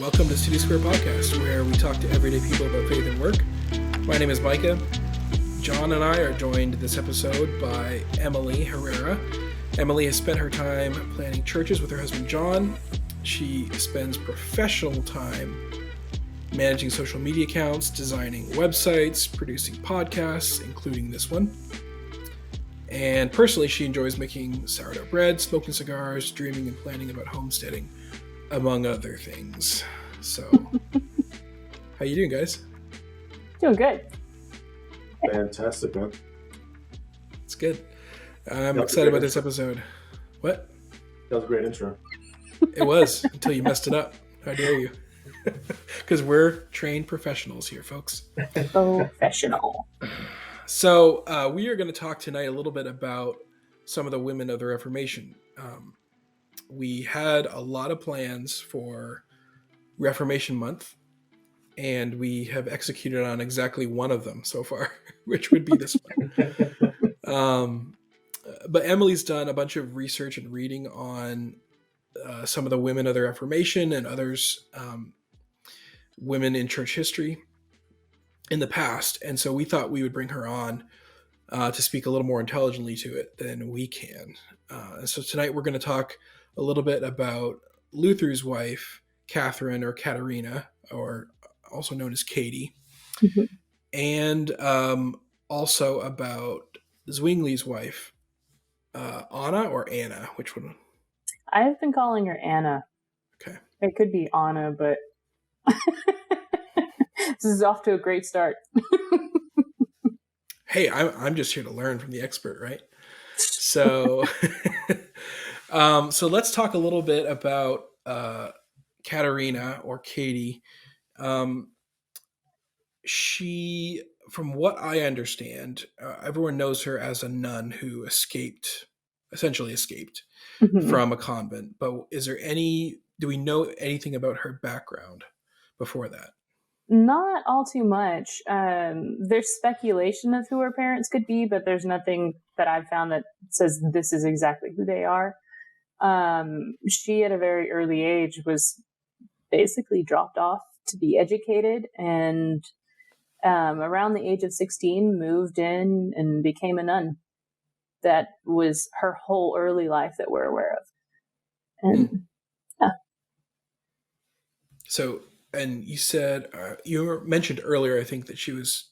Welcome to Studio Square Podcast, where we talk to everyday people about faith and work. My name is Micah. John and I are joined this episode by Emily Herrera. Emily has spent her time planning churches with her husband John. She spends professional time managing social media accounts, designing websites, producing podcasts, including this one. And personally, she enjoys making sourdough bread, smoking cigars, dreaming and planning about homesteading, among other things. So, how you doing, guys? Doing good. Fantastic, man. It's good. I'm excited about this episode. What? That was a great intro. It was, until you messed it up. How dare you? Because we're trained professionals here, folks. Professional. So, we are going to talk tonight a little bit about some of the women of the Reformation. We had a lot of plans for Reformation Month, and we have executed on exactly one of them so far, which would be this one. But Emily's done a bunch of research and reading on some of the women of the Reformation and others, women in church history in the past. And so we thought we would bring her on to speak a little more intelligently to it than we can. And so tonight we're going to talk a little bit about Luther's wife, Catherine, or Katerina, or also known as Katie, and also about Zwingli's wife, Anna or Anna, which one? I've been calling her Anna. Okay. It could be Anna, but this is off to a great start. Hey, I'm just here to learn from the expert, right? So, so let's talk a little bit about Katerina or Katie. She, from what I understand, everyone knows her as a nun who essentially escaped from a convent. But do we know anything about her background before that? Not all too much. There's speculation of who her parents could be, but there's nothing that I've found that says this is exactly who they are. She, at a very early age, was basically dropped off to be educated, and around the age of 16, moved in and became a nun. That was her whole early life that we're aware of. And yeah. So, and you said, you mentioned earlier, I think, that she was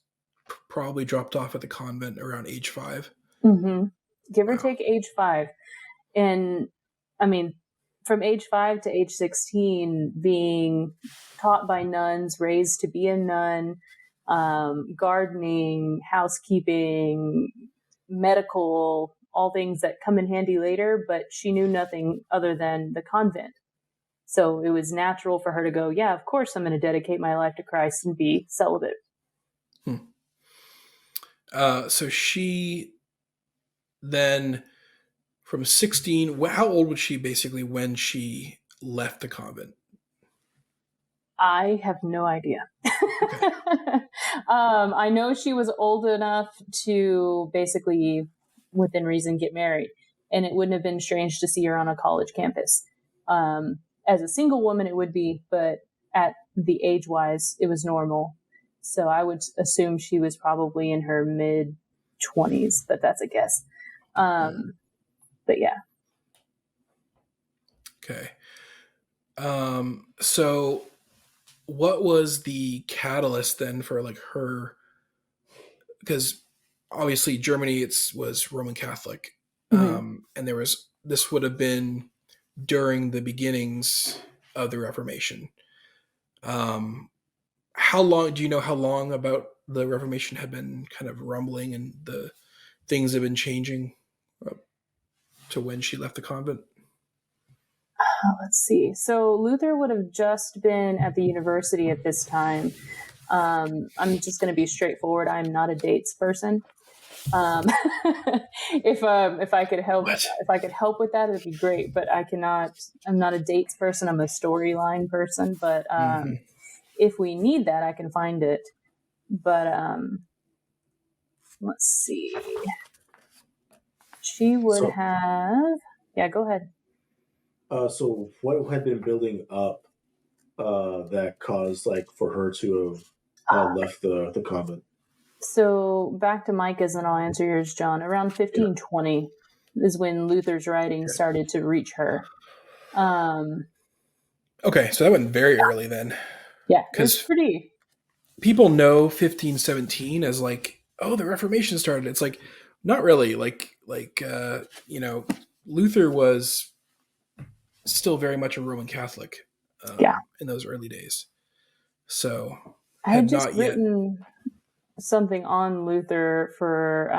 probably dropped off at the convent around age 5. Mm-hmm. Give or take age 5. And I mean, from age 5 to age 16, being taught by nuns, raised to be a nun, gardening, housekeeping, medical, all things that come in handy later, but she knew nothing other than the convent. So it was natural for her to go, yeah, of course I'm going to dedicate my life to Christ and be celibate. So she then, from 16, how old was she basically when she left the convent? I have no idea. Okay. I know she was old enough to basically, within reason, get married. And it wouldn't have been strange to see her on a college campus. As a single woman, it would be, but at the age-wise, it was normal. So I would assume she was probably in her mid-20s, but that's a guess. But yeah. Okay. So what was the catalyst then for her, because obviously Germany was Roman Catholic, and this would have been during the beginnings of the Reformation. How long about the Reformation had been kind of rumbling and the things have been changing to when she left the convent? Let's see. So Luther would have just been at the university at this time. I'm just going to be straightforward. I'm not a dates person. If I could help, with that, it'd be great. But I cannot. I'm not a dates person. I'm a storyline person. But if we need that, I can find it. But let's see. She would have. Yeah, go ahead. So what had been building up that caused for her to have left the convent? So back to Micah's, and I'll answer yours, John. Around 1520 is when Luther's writings started to reach her. Okay, so that went very early then. Yeah, it's pretty. People know 1517 as the Reformation started. It's not really. Luther was still very much a Roman Catholic in those early days. So I had just written something on Luther for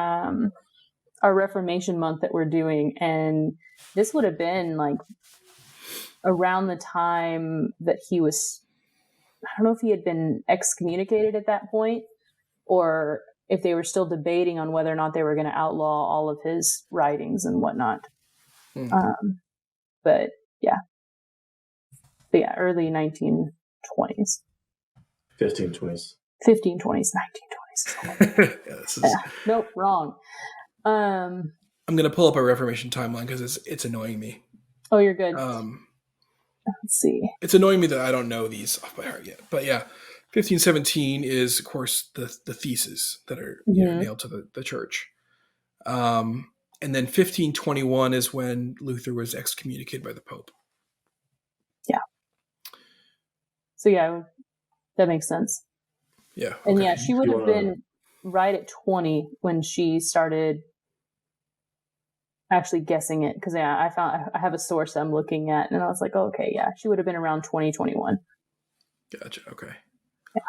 our Reformation Month that we're doing, and this would have been around the time that he was, I don't know if he had been excommunicated at that point, or if they were still debating on whether or not they were going to outlaw all of his writings and whatnot. But early 1920s. 1520s. 1520s, 1920s. Nope, wrong. I'm going to pull up a Reformation timeline because it's annoying me. Oh, you're good. Let's see. It's annoying me that I don't know these off by heart yet. But 1517 is, of course, the theses that are nailed to the church. And then 1521 is when Luther was excommunicated by the Pope. Yeah. So that makes sense. Yeah. Okay. And she would have been right at 20 when she started actually guessing it, because I have a source I'm looking at, and I was like, oh, okay, she would have been around 2021. Gotcha. Okay. Yeah.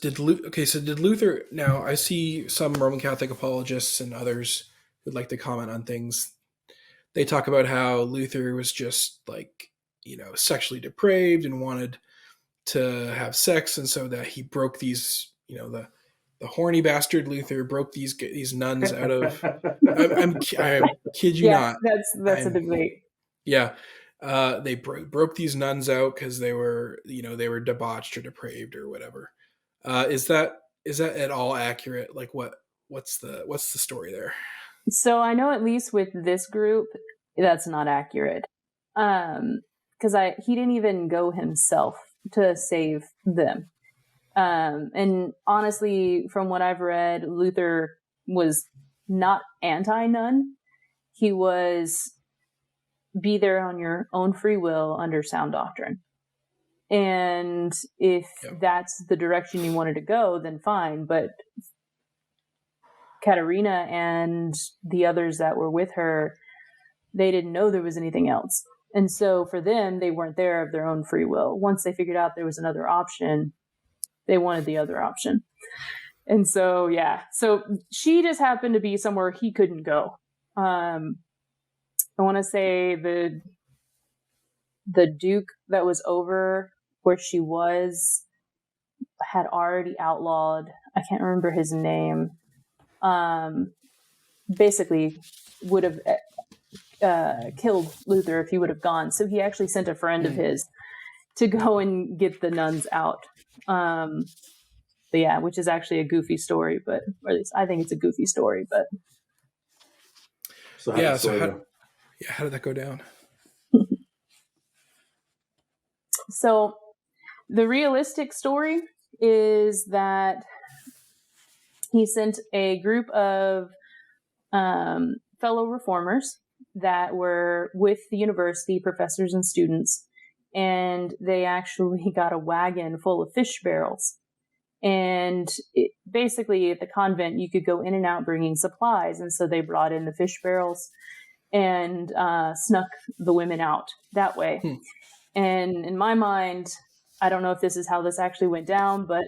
Did Luther? Now I see some Roman Catholic apologists and others who'd like to comment on things. They talk about how Luther was just sexually depraved and wanted to have sex, and so that he broke these, the horny bastard Luther broke these nuns out of. I kid you not. That's a debate. Yeah, they broke these nuns out because they were debauched or depraved or whatever. Is that at all accurate? What's the story there? So I know at least with this group, that's not accurate. Because he didn't even go himself to save them. And honestly, from what I've read, Luther was not anti-nun. He was be there on your own free will under sound doctrine. And if that's the direction you wanted to go, then fine. But Katerina and the others that were with her, they didn't know there was anything else. And so for them, they weren't there of their own free will. Once they figured out there was another option, they wanted the other option. And so, so she just happened to be somewhere he couldn't go. I want to say the Duke that was over where she was had already outlawed, I can't remember his name, basically would have killed Luther if he would have gone. So he actually sent a friend of his to go and get the nuns out. Which is actually a goofy story, or at least I think it's a goofy story. But how did that go down? So the realistic story is that he sent a group of fellow reformers that were with the university, professors and students, and they actually got a wagon full of fish barrels. And basically at the convent, you could go in and out bringing supplies. And so they brought in the fish barrels and snuck the women out that way. And in my mind, I don't know if this is how this actually went down, but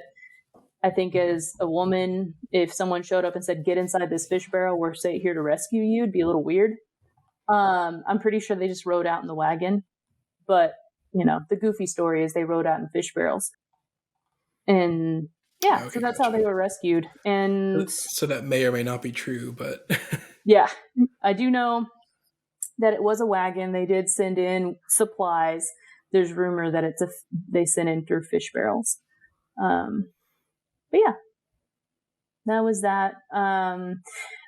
I think as a woman, if someone showed up and said, get inside this fish barrel, we're here to rescue you, it'd be a little weird. I'm pretty sure they just rode out in the wagon. But, the goofy story is they rode out in fish barrels. And so that's how they were rescued. And so that may or may not be true, but yeah, I do know that it was a wagon. They did send in supplies. There's rumor that they sent in through fish barrels. But that was that.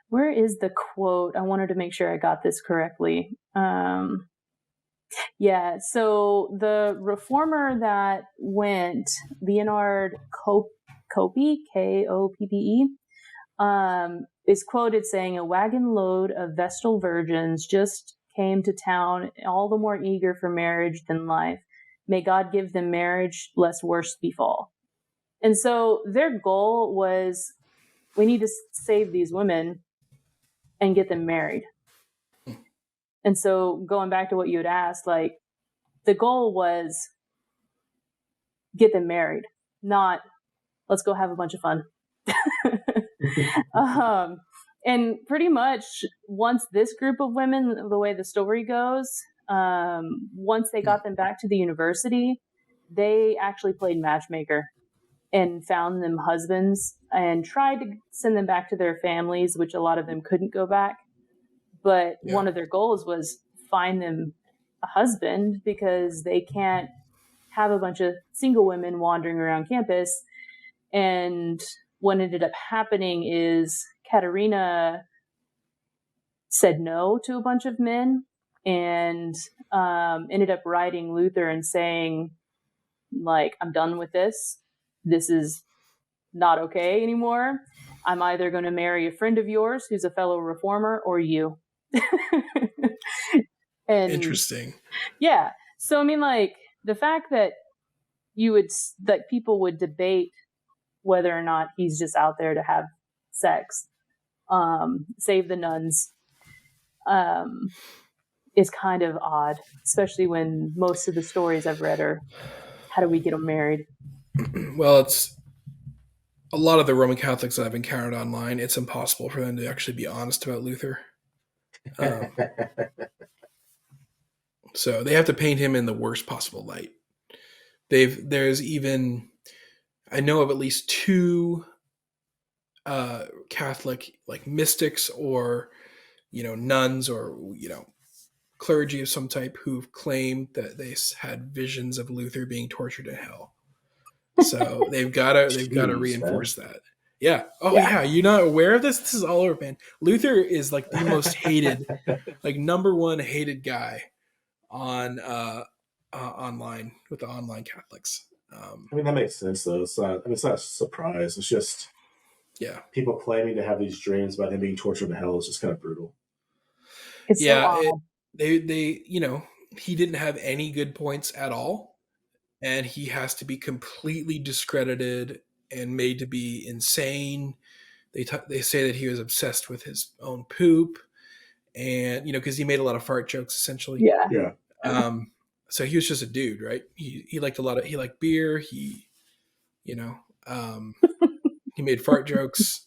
Where is the quote? I wanted to make sure I got this correctly. Yeah, so the reformer that went, Leonard Koppe, Koppe, is quoted saying, "A wagon load of Vestal virgins just came to town, all the more eager for marriage than life. May God give them marriage, lest worse befall." And so their goal was, we need to save these women and get them married. And so going back to what you had asked, like, the goal was get them married, not let's go have a bunch of fun. And pretty much once this group of women, the way the story goes, once they got them back to the university, they actually played matchmaker and found them husbands and tried to send them back to their families, which a lot of them couldn't go back. But one of their goals was find them a husband, because they can't have a bunch of single women wandering around campus. And what ended up happening is Katerina said no to a bunch of men and ended up writing Luther and saying, like, I'm done with this. This is not okay anymore. I'm either going to marry a friend of yours who's a fellow reformer or you. And Interesting. Yeah. So, I mean, like, the fact that people would debate whether or not he's just out there to have sex, save the nuns, is kind of odd, especially when most of the stories I've read are, how do we get them married? Well, it's a lot of the Roman Catholics I've encountered online. It's impossible for them to actually be honest about Luther. So they have to paint him in the worst possible light. There's even, I know of at least two Catholic like mystics or nuns or clergy of some type who've claimed that they had visions of Luther being tortured in hell. So they've got to reinforce that. Yeah. Oh yeah. You're not aware of this? This is all over, man. Luther is like the most hated, like number one hated guy on online with the online Catholics. I mean, that makes sense though. It's not a surprise. It's just people claiming to have these dreams about him being tortured in hell is just kind of brutal. It's so odd. They he didn't have any good points at all, and he has to be completely discredited and made to be insane. They say that he was obsessed with his own poop, and because he made a lot of fart jokes essentially. Yeah. So he was just a dude, right? He liked he liked beer. He made fart jokes.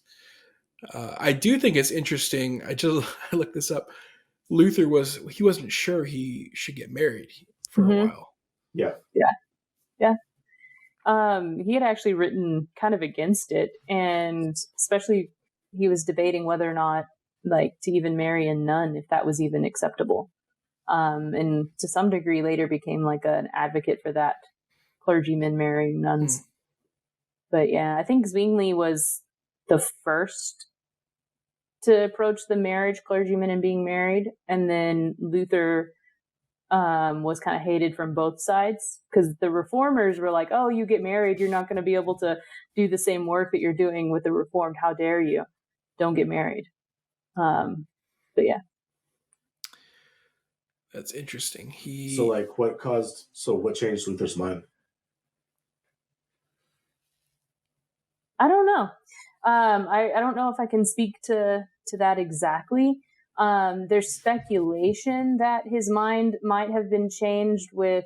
I do think it's interesting. I looked this up. Luther wasn't sure he should get married for a while. Yeah. He had actually written kind of against it, and especially he was debating whether or not like to even marry a nun, if that was even acceptable. And to some degree later became like an advocate for that, clergymen marrying nuns. But yeah, I think Zwingli was the first to approach the marriage, clergymen and being married. And then Luther was kind of hated from both sides, because the reformers were like, oh, you get married, you're not going to be able to do the same work that you're doing with the reformed. How dare you? Don't get married. But yeah. That's interesting. What changed Luther's mind? I don't know. I don't know if I can speak to that exactly. There's speculation that his mind might have been changed with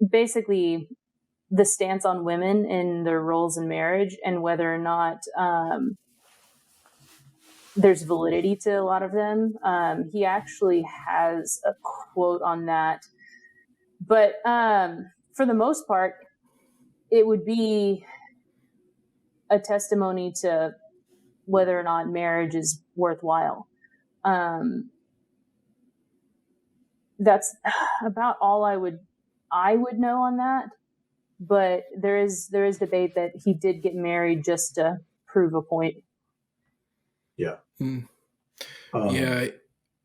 basically the stance on women and their roles in marriage, and whether or not there's validity to a lot of them. He actually has a quote on that. But for the most part, it would be a testimony to whether or not marriage is worthwhile. That's about all I would know on that. But there is debate that he did get married just to prove a point. Yeah. Yeah.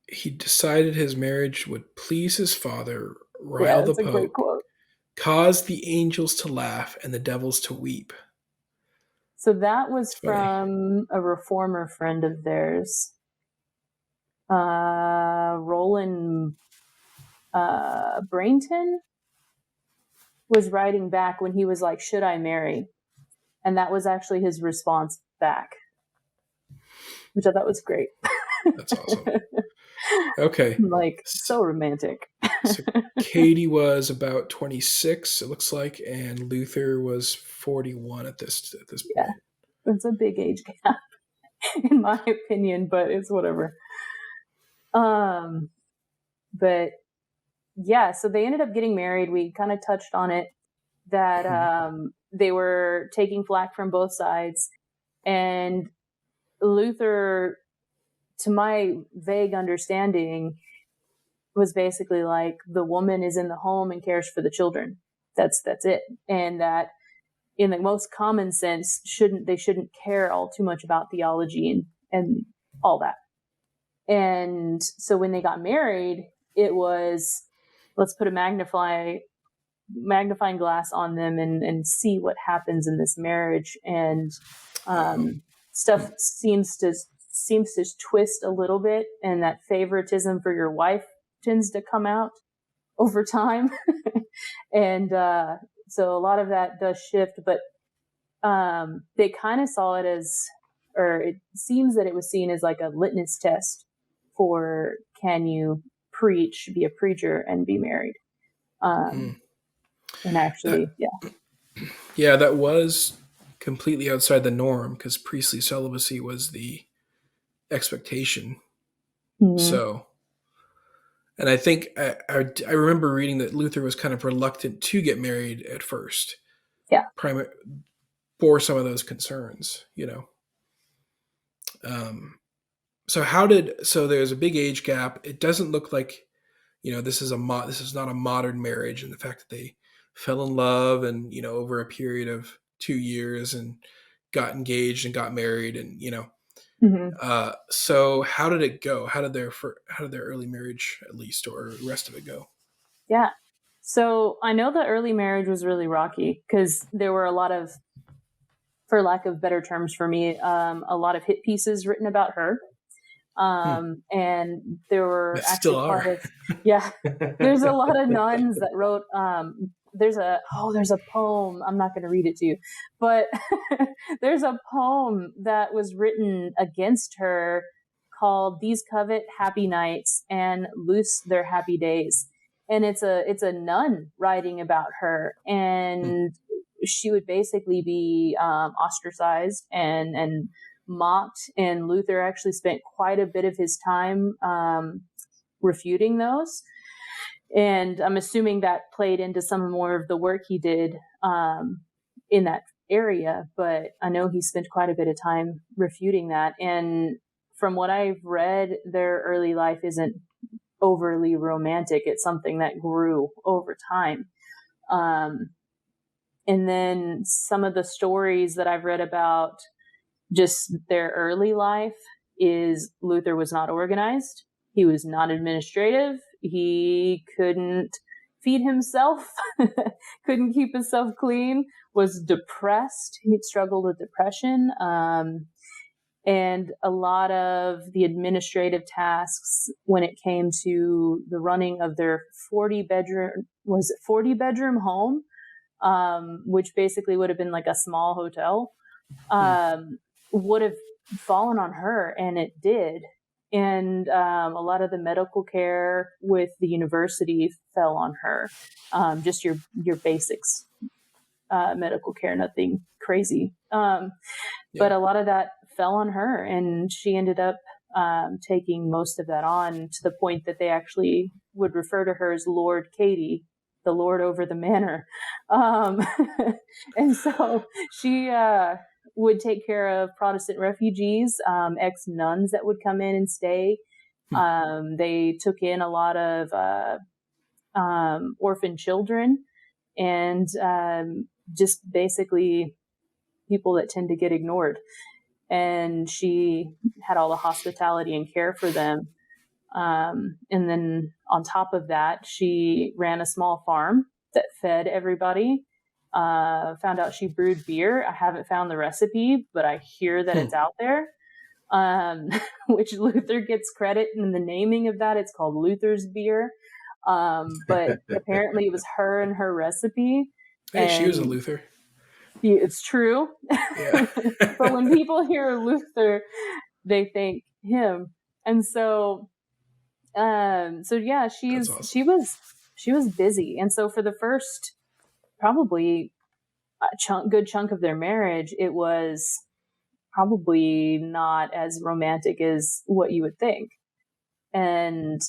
he decided his marriage would please his father, Yeah, rile the it's a great Pope, quote. cause the angels to laugh and the devils to weep. So that was It's funny. from a reformer friend of theirs, Roland Brainton was writing back when he was like, "Should I marry?" And that was actually his response back, which I thought was great. That's awesome. Okay. Like, so romantic. So Katie was about 26, it looks like, and Luther was 41 at this point. Yeah, it's a big age gap, in my opinion, but it's whatever. But yeah, so they ended up getting married. We kind of touched on it, that they were taking flack from both sides. And Luther, to my vague understanding, was basically like, the woman is in the home and cares for the children. That's it. And that in the most common sense, they shouldn't care all too much about theology and all that. And so when they got married, it was, let's put a magnifying glass on them and see what happens in this marriage. And stuff seems to twist a little bit, and that favoritism for your wife tends to come out over time. And so a lot of that does shift, but they kind of saw it as, or it seems that it was seen as like a litmus test for, can you preach, be a preacher, and be married? And actually, yeah, that was completely outside the norm, because priestly celibacy was the expectation. Mm-hmm. So, and I think I remember reading that Luther was kind of reluctant to get married at first. Yeah. For some of those concerns, So there's a big age gap. It doesn't look like, this is not a modern marriage, and the fact that they fell in love and, over a period of 2 years and got engaged and got married and, so how did it go? How did their early marriage, at least, or the rest of it go? Yeah. So I know the early marriage was really rocky, because there were a lot of, for lack of better terms for me, a lot of hit pieces written about her. And there were there's a lot of nuns that wrote, there's a poem. I'm not going to read it to you, but there's a poem that was written against her called "These Covet Happy Nights and Loose Their Happy Days." And it's a nun writing about her, and she would basically be ostracized and mocked. And Luther actually spent quite a bit of his time refuting those. And I'm assuming that played into some more of the work he did in that area. But I know he spent quite a bit of time refuting that. And from what I've read, their early life isn't overly romantic. It's something that grew over time. And then some of the stories that I've read about just their early life is Luther was not organized. He was not administrative. He couldn't feed himself, couldn't keep himself clean, was depressed. He struggled with depression. And a lot of the administrative tasks when it came to the running of their 40 bedroom home, which basically would have been like a small hotel, would have fallen on her, and it did. And a lot of the medical care with the university fell on her. Just your basics, medical care, nothing crazy. But a lot of that fell on her, and she ended up taking most of that on, to the point that they actually would refer to her as Lord Katie, the Lord over the manor. And so she would take care of Protestant refugees, ex-nuns that would come in and stay. They took in a lot of orphan children, and just basically people that tend to get ignored. And she had all the hospitality and care for them. And then on top of that, she ran a small farm that fed everybody. Found out she brewed beer. I haven't found the recipe, but I hear that it's out there. Which Luther gets credit in the naming of that. It's called Luther's beer. But apparently it was her and her recipe. Hey, she was a Luther. It's true. Yeah. But when people hear Luther, they think him. And so yeah, she was busy. And so for the first probably good chunk of their marriage, it was probably not as romantic as what you would think. And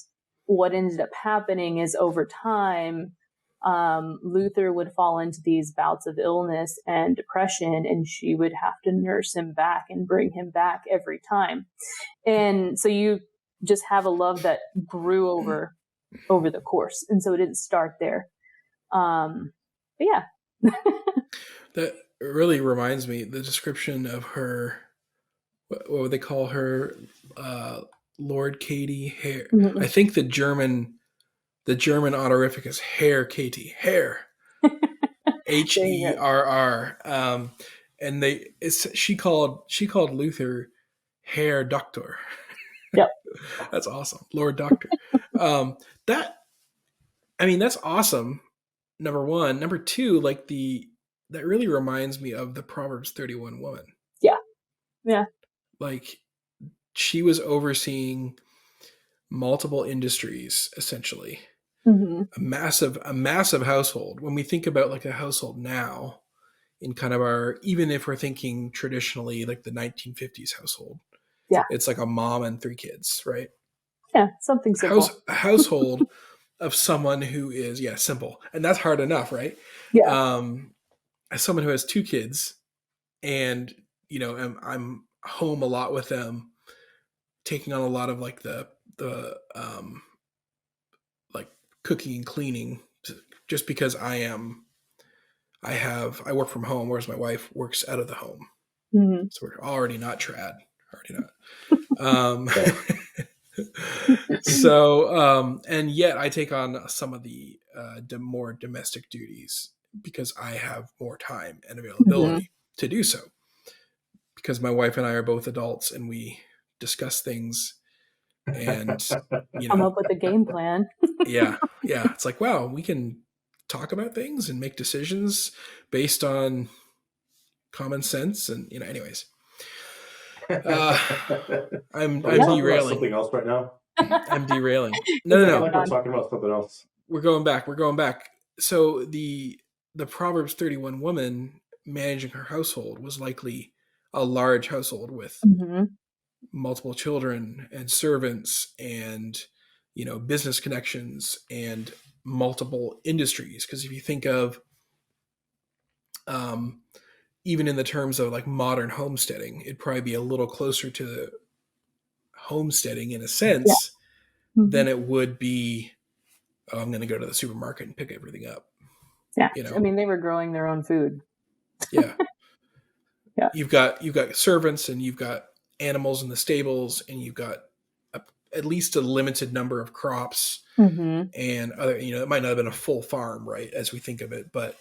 what ended up happening is over time, Luther would fall into these bouts of illness and depression, and she would have to nurse him back and bring him back every time. And so you just have a love that grew over the course. And so it didn't start there. But yeah. That really reminds me, the description of her, what would they call her? Lord Katie Hare. Mm-hmm. I think the German honorific is Herr Katie. Herr. Herr. And she called Luther Herr Doctor. Yep. That's awesome. Lord Doctor. That's awesome. Number one. Number two, that really reminds me of the Proverbs 31 woman. Yeah. Yeah. Like, she was overseeing multiple industries, essentially. Mm-hmm. A massive household. When we think about like a household now, in kind of even if we're thinking traditionally like the 1950s household, yeah, it's like a mom and 3 kids, right? Yeah, something simple. A household of someone who is simple, and that's hard enough, right? Yeah. As someone who has 2 kids, and I'm home a lot with them, taking on a lot of like the like cooking and cleaning, just because I work from home, whereas my wife works out of the home. Mm-hmm. So we're already not trad. So, and yet I take on some of the more domestic duties because I have more time and availability to do so, because my wife and I are both adults and we discuss things and come up with a game plan. yeah. It's like, wow, we can talk about things and make decisions based on common sense. And anyways, I'm derailing. Something else right now. I'm derailing. No. We're talking about something else. We're going back. So the Proverbs 31 woman managing her household was likely a large household with multiple children and servants and business connections and multiple industries. Because if you think of even in the terms of like modern homesteading, it'd probably be a little closer to homesteading in a sense than it would be, I'm going to go to the supermarket and pick everything up. Yeah. I mean, they were growing their own food. Yeah. Yeah. You've got servants, and you've got animals in the stables, and you've got at least a limited number of crops and other, it might not have been a full farm, right, as we think of it, but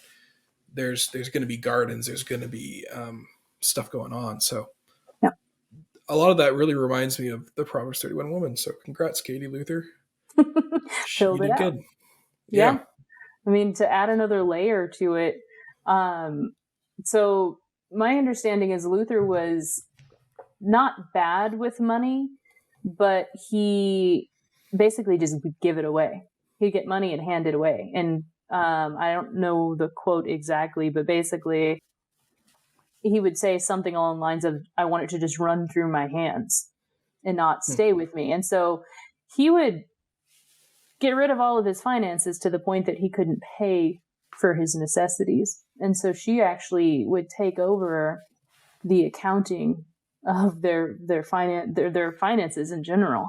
there's going to be gardens, there's going to be stuff going on. So a lot of that really reminds me of the Proverbs 31 woman. So congrats, Katie Luther. Filled it out. Good. Yeah. I mean, to add another layer to it. So my understanding is Luther was not bad with money, but he basically just would give it away. He'd get money and hand it away. And I don't know the quote exactly, but basically he would say something along the lines of, I want it to just run through my hands and not stay with me. And so he would get rid of all of his finances to the point that he couldn't pay for his necessities. And so she actually would take over the accounting of their finances in general.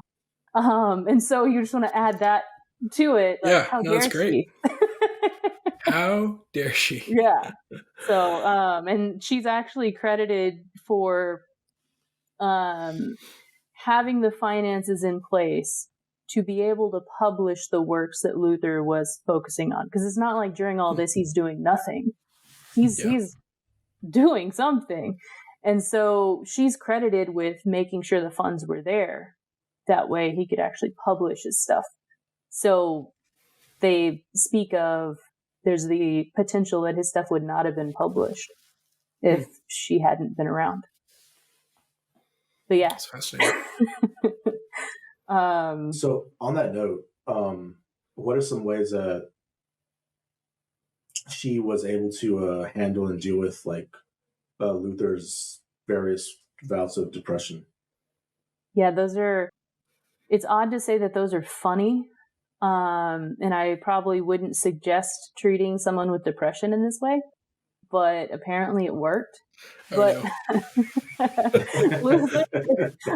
And so you just want to add that to it. Like, that's great. How dare she? Yeah. So, and she's actually credited for having the finances in place to be able to publish the works that Luther was focusing on. Because it's not like during all this he's doing nothing. He's doing something. And so she's credited with making sure the funds were there. That way he could actually publish his stuff. So they speak of there's the potential that his stuff would not have been published if she hadn't been around. But yeah. That's fascinating. So on that note, what are some ways that she was able to handle and deal with like Luther's various bouts of depression? Yeah, it's odd to say that those are funny. And I probably wouldn't suggest treating someone with depression in this way, but apparently it worked. Luther,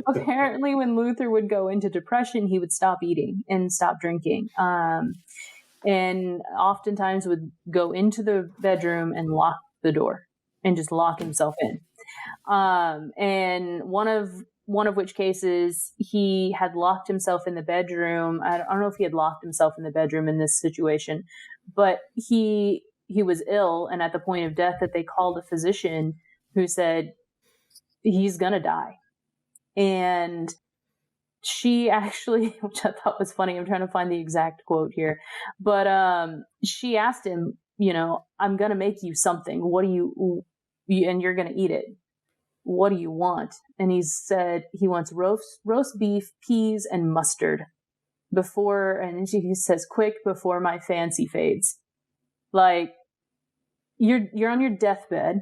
apparently when Luther would go into depression, he would stop eating and stop drinking. And oftentimes would go into the bedroom and lock the door and just lock himself in. And one of which cases he had locked himself in the bedroom. I don't know if he had locked himself in the bedroom in this situation, but he was ill, and at the point of death that they called a physician who said he's gonna die. And she actually, which I thought was funny, I'm trying to find the exact quote here, but she asked him, I'm gonna make you something. What do you, and you're gonna eat it. What do you want? And he said he wants roast beef, peas, and mustard and he says, quick, before my fancy fades. Like, you're on your deathbed.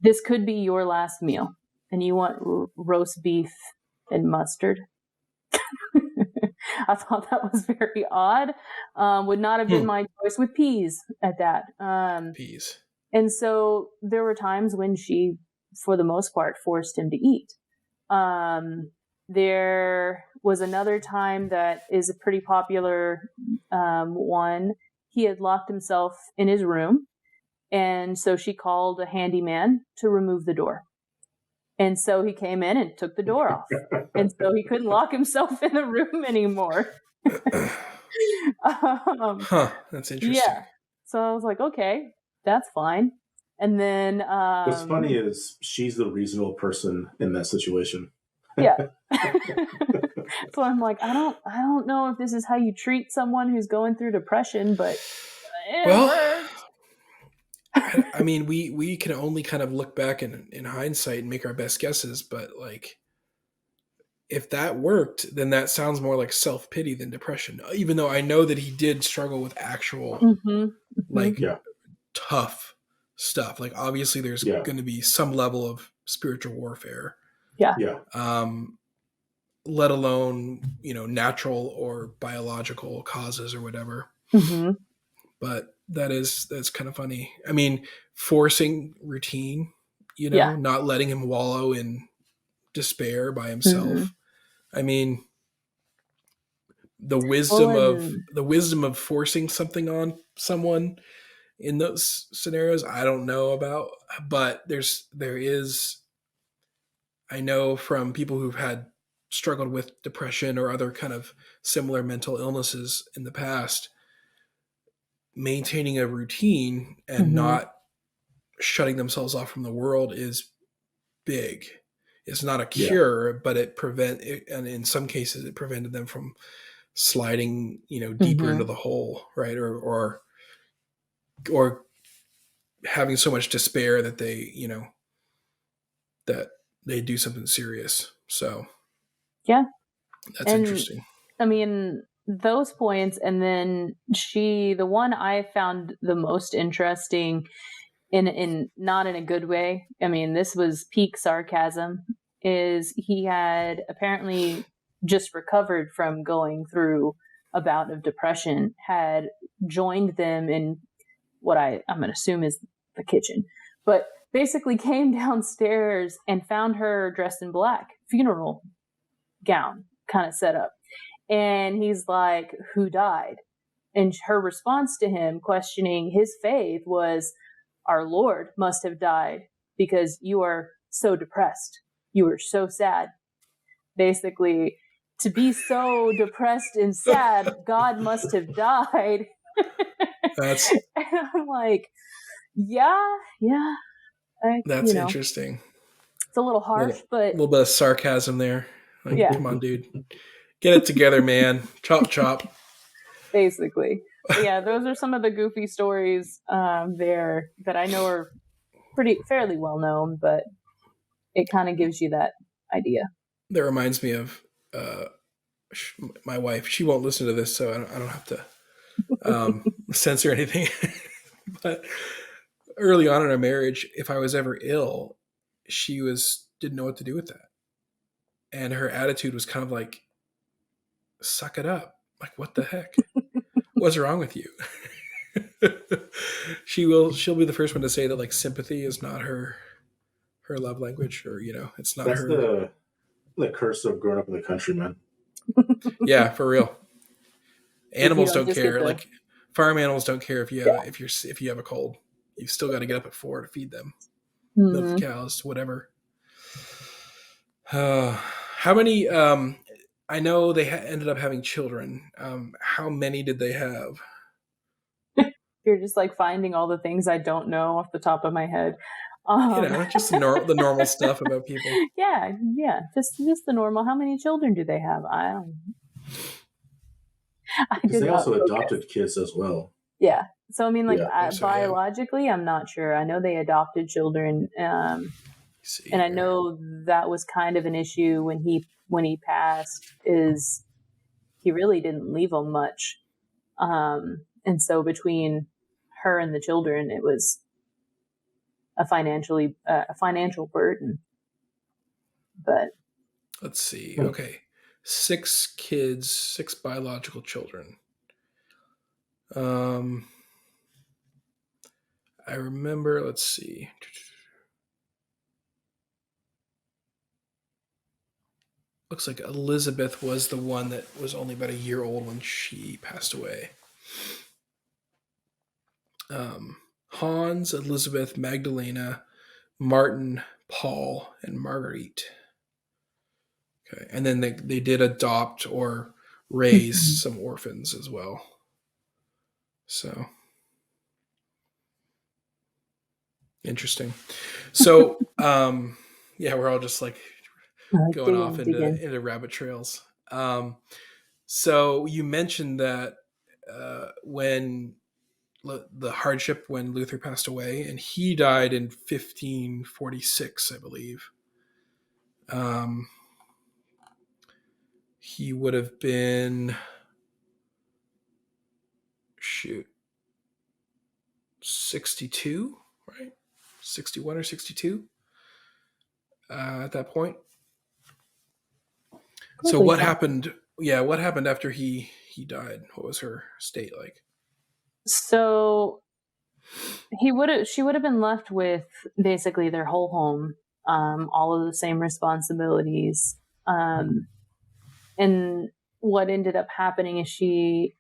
This could be your last meal, and you want roast beef and mustard. I thought that was very odd. Would not have been my choice with peas at that. Peas. And so there were times when she, for the most part, forced him to eat. There was another time that is a pretty popular one. He had locked himself in his room, and so she called a handyman to remove the door. And so he came in and took the door off. And so he couldn't lock himself in the room anymore. That's interesting. Yeah. So I was like, okay, that's fine. And then what's funny is she's the reasonable person in that situation. Yeah. So I'm like, I don't know if this is how you treat someone who's going through depression, but I mean, we can only kind of look back in hindsight and make our best guesses, but like, if that worked, then that sounds more like self-pity than depression, even though I know that he did struggle with actual tough stuff. Like, obviously there's going to be some level of spiritual warfare. Let alone, natural or biological causes or whatever. But that's kind of funny. I mean, forcing routine, not letting him wallow in despair by himself. I mean, the wisdom of forcing something on someone in those scenarios, I don't know about, but there is, I know from people who've had struggled with depression or other kind of similar mental illnesses in the past, maintaining a routine and not shutting themselves off from the world is big. It's not a cure, but and in some cases it prevented them from sliding, deeper into the hole, right? Or having so much despair that they, that they do something serious. So that's interesting. I mean, those points, and then the one I found the most interesting in not in a good way, I mean, this was peak sarcasm, is he had apparently just recovered from going through a bout of depression, had joined them in what I'm going to assume is the kitchen, but basically came downstairs and found her dressed in black, funeral gown kind of set up. And he's like, who died? And her response to him, questioning his faith, was, our Lord must have died because you are so depressed. You are so sad. Basically, to be so depressed and sad, God must have died. And I'm like, yeah. That's interesting. It's a little harsh, but a little bit of sarcasm there. Like, yeah. Come on, dude, get it together, man. Chop, chop. Basically, but yeah. Those are some of the goofy stories there that I know are fairly well known, but it kind of gives you that idea. That reminds me of my wife. She won't listen to this, so I don't have to censor anything. But early on in our marriage, if I was ever ill, she didn't know what to do with that. And her attitude was kind of like, suck it up. Like, what the heck? What's wrong with you? She'll be the first one to say that, like, sympathy is not her love language, or, it's not her. That's the curse of growing up in the country, man. Yeah, for real. Animals don't care. Like, farm animals don't care if you have a cold. You still got to get up at 4 to feed them. Milk the cows, whatever. How many? I know they ended up having children. How many did they have? You're just like finding all the things I don't know off the top of my head. Just the normal stuff about people. Yeah, just the normal. How many children do they have? I don't know. Because they also adopted kids as well. Yeah. So I mean, like, biologically, I'm not sure. I know they adopted children, and I know that was kind of an issue when he passed. Is he really didn't leave them much, and so between her and the children, it was a financial burden. But let's see. Okay, 6 kids, 6 biological children. I remember, let's see. Looks like Elizabeth was the one that was only about a year old when she passed away. Hans, Elizabeth, Magdalena, Martin, Paul, and Marguerite. Okay, and then they did adopt or raise some orphans as well. So interesting. So we're all just like going off into rabbit trails. So you mentioned that when the hardship when Luther passed away, and he died in 1546, I believe. He would have been 62, right? 61 or 62 at that point. So what happened? Yeah, what happened after he died? What was her state like? So she would have been left with basically their whole home, all of the same responsibilities, and what ended up happening is she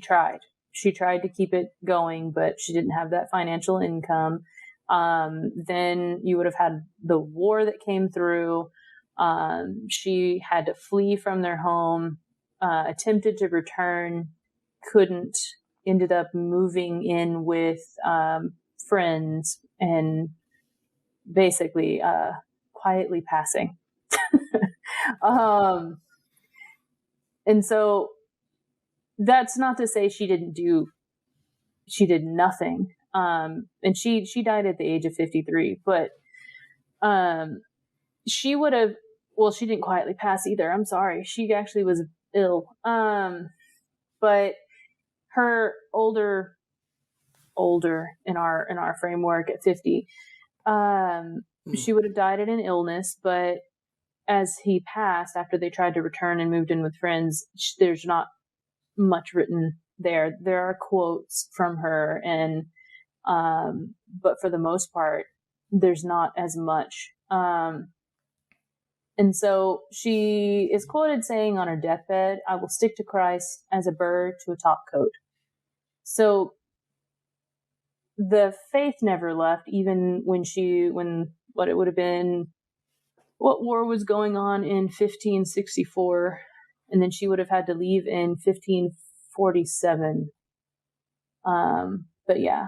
tried to keep it going, but she didn't have that financial income. Then you would have had the war that came through. She had to flee from their home, attempted to return, couldn't, ended up moving in with friends, and basically quietly passing. And so that's not to say she did nothing. And she died at the age of 53, but she would have, well, she didn't quietly pass either. I'm sorry. She actually was ill. But her older in our framework at 50, she would have died in an illness, but as he passed, after they tried to return and moved in with friends, there's not much written there. There are quotes from her, and but for the most part, there's not as much. And so she is quoted saying on her deathbed, "I will stick to Christ as a bird to a top coat." So the faith never left, even when what it would have been, what war was going on in 1564. and then she would have had to leave in 1547. But yeah,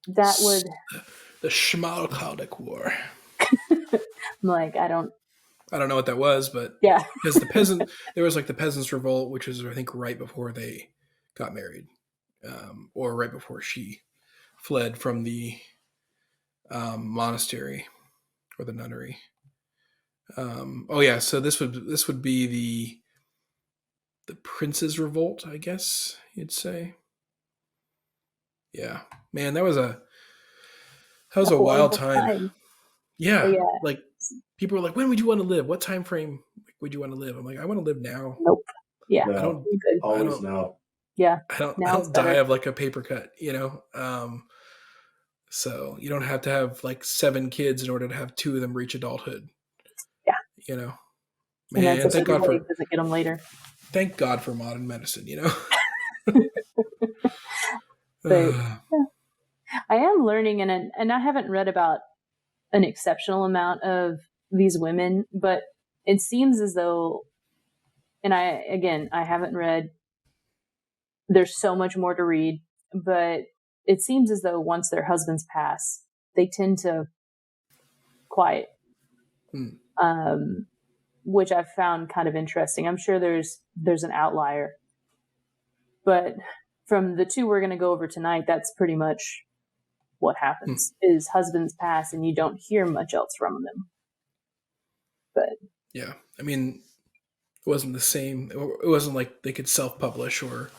that would the Schmalkaldic War. I'm like, I don't know what that was, but yeah, because there was like the Peasants' Revolt, which was I think right before they got married, or right before she fled from the monastery or the nunnery. Oh yeah, so this would be the Prince's Revolt, I guess you'd say. Yeah, man, that was a wild time. Yeah, yeah, like people were like, "When would you want to live? What time frame would you want to live?" I'm like, "I want to live now." Nope. Yeah, no, always now. Yeah, I don't die of like a paper cut, you know. So you don't have to have like 7 kids in order to have 2 of them reach adulthood. Yeah, you know. Man, and thank God for doesn't get them later. Thank God for modern medicine, you know. But I am learning, and I haven't read about an exceptional amount of these women, but it seems as though, and I haven't read. There's so much more to read, but it seems as though once their husbands pass, they tend to quiet, which I've found kind of interesting. I'm sure there's an outlier, but from the 2 we're going to go over tonight, that's pretty much what happens. Is husbands pass and you don't hear much else from them. But yeah, I mean, it wasn't the same. It wasn't like they could self-publish or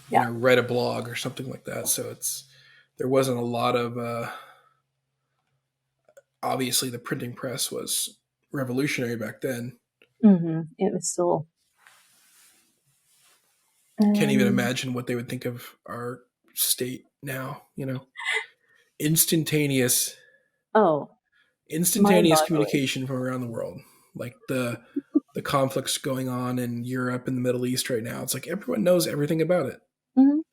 you know, write a blog or something like that. So there wasn't a lot of obviously the printing press was revolutionary back then. It was still. Can't even imagine what they would think of our state now. You know, instantaneous communication from around the world, like the conflicts going on in Europe and the Middle East right now. It's like everyone knows everything about it,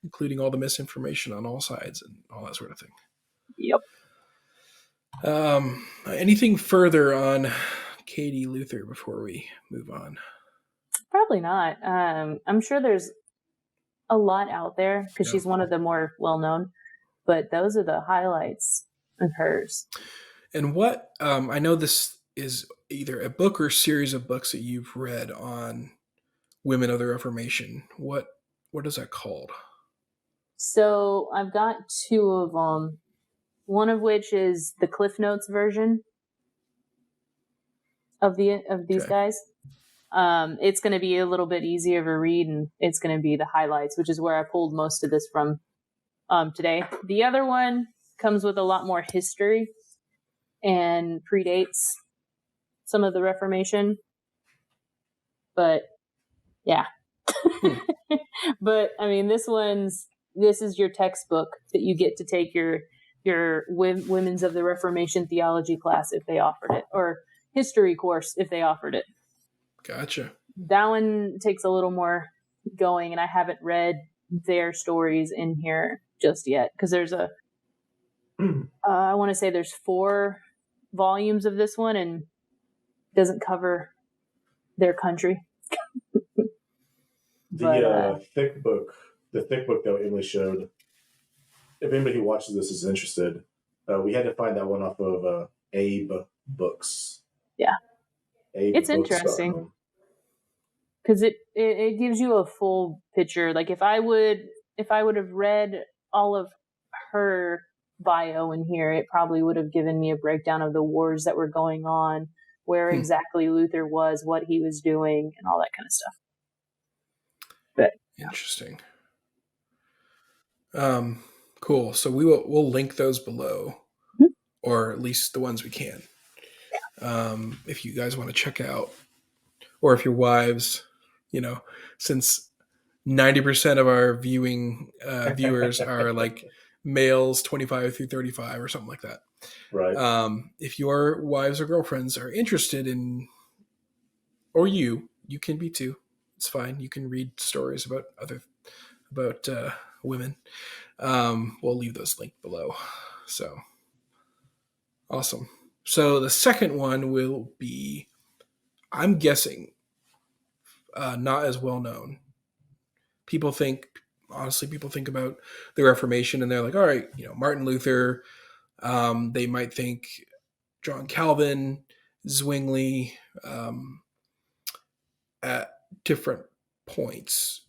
including all the misinformation on all sides and all that sort of thing. Yep. Anything further on Katie Luther before we move on? Probably not. I'm sure there's a lot out there because she's one of the more well-known, but those are the highlights of hers. And what I know this is either a book or a series of books that you've read on women of the Reformation. What is that called? So I've got 2 of them. One of which is the Cliff Notes version of these guys. It's going to be a little bit easier to read, and it's going to be the highlights, which is where I pulled most of this from today. The other one comes with a lot more history and predates some of the Reformation. But yeah. But I mean, this is your textbook that you get to take your Women's of the Reformation theology class if they offered it, or history course if they offered it. Gotcha. That one takes a little more going, and I haven't read their stories in here just yet because there's I want to say there's 4 volumes of this one and doesn't cover their country. The thick book that Emily showed, if anybody who watches this is interested, we had to find that one off of Abe Books. Yeah. It's interesting because it gives you a full picture. Like if I would have read all of her bio in here, it probably would have given me a breakdown of the wars that were going on, where exactly Luther was, what he was doing, and all that kind of stuff. But interesting. Cool. So we'll link those below, or at least the ones we can. If you guys want to check out, or if your wives, you know, since 90% of our viewers are like males 25 through 35 or something like that. Right. If your wives or girlfriends are interested in, or you can be too. It's fine. You can read stories about women. We'll leave those linked below. So awesome. So the second one will be, I'm guessing not as well known. People think about the Reformation and they're like, all right, Martin Luther. They might think John Calvin, Zwingli, at different points.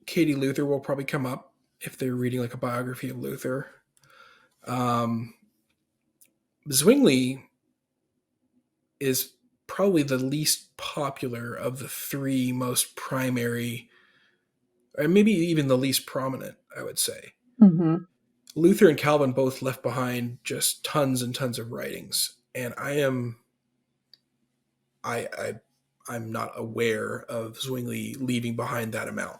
Katie Luther will probably come up if they're reading like a biography of Luther. Zwingli is probably the least popular of the three most primary, or maybe even the least prominent, I would say. Mm-hmm. Luther and Calvin both left behind just tons and tons of writings, and I'm not aware of Zwingli leaving behind that amount.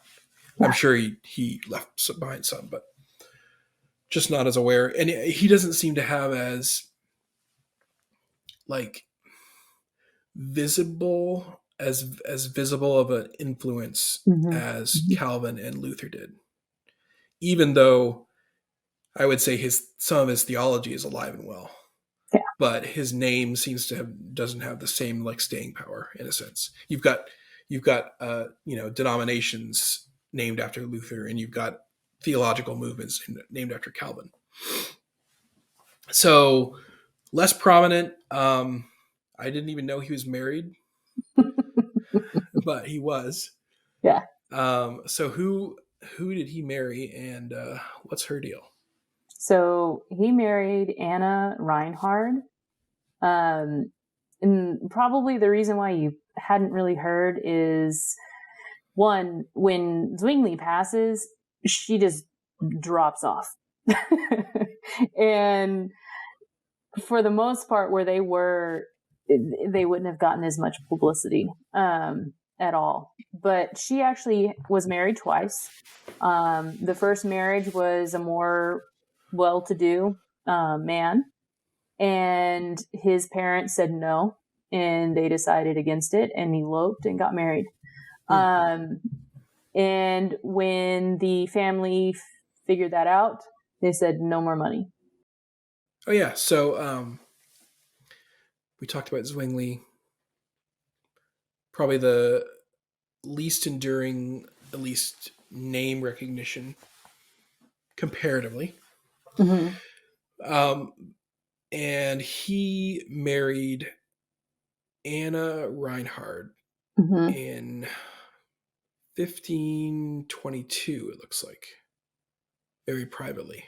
Yeah. I'm sure he left behind some, but just not as aware. And he doesn't seem to have as like visible of an influence as Calvin and Luther did. Even though I would say some of his theology is alive and well. Yeah. But his name doesn't have the same like staying power in a sense. You've got denominations named after Luther, and you've got theological movements named after Calvin. So less prominent. I didn't even know he was married, but he was. Yeah. So who did he marry, and what's her deal? So he married Anna Reinhard. And probably the reason why you hadn't really heard is, one, when Zwingli passes, she just drops off. And for the most part, where they wouldn't have gotten as much publicity at all. But she actually was married twice. The first marriage was a more well-to-do man, and his parents said no, and they decided against it and eloped and got married. And when the family figured that out, they said no more money. Oh yeah, so we talked about Zwingli, probably the least enduring, at least name recognition comparatively. Mm-hmm. And he married Anna Reinhard in 1522, it looks like, very privately.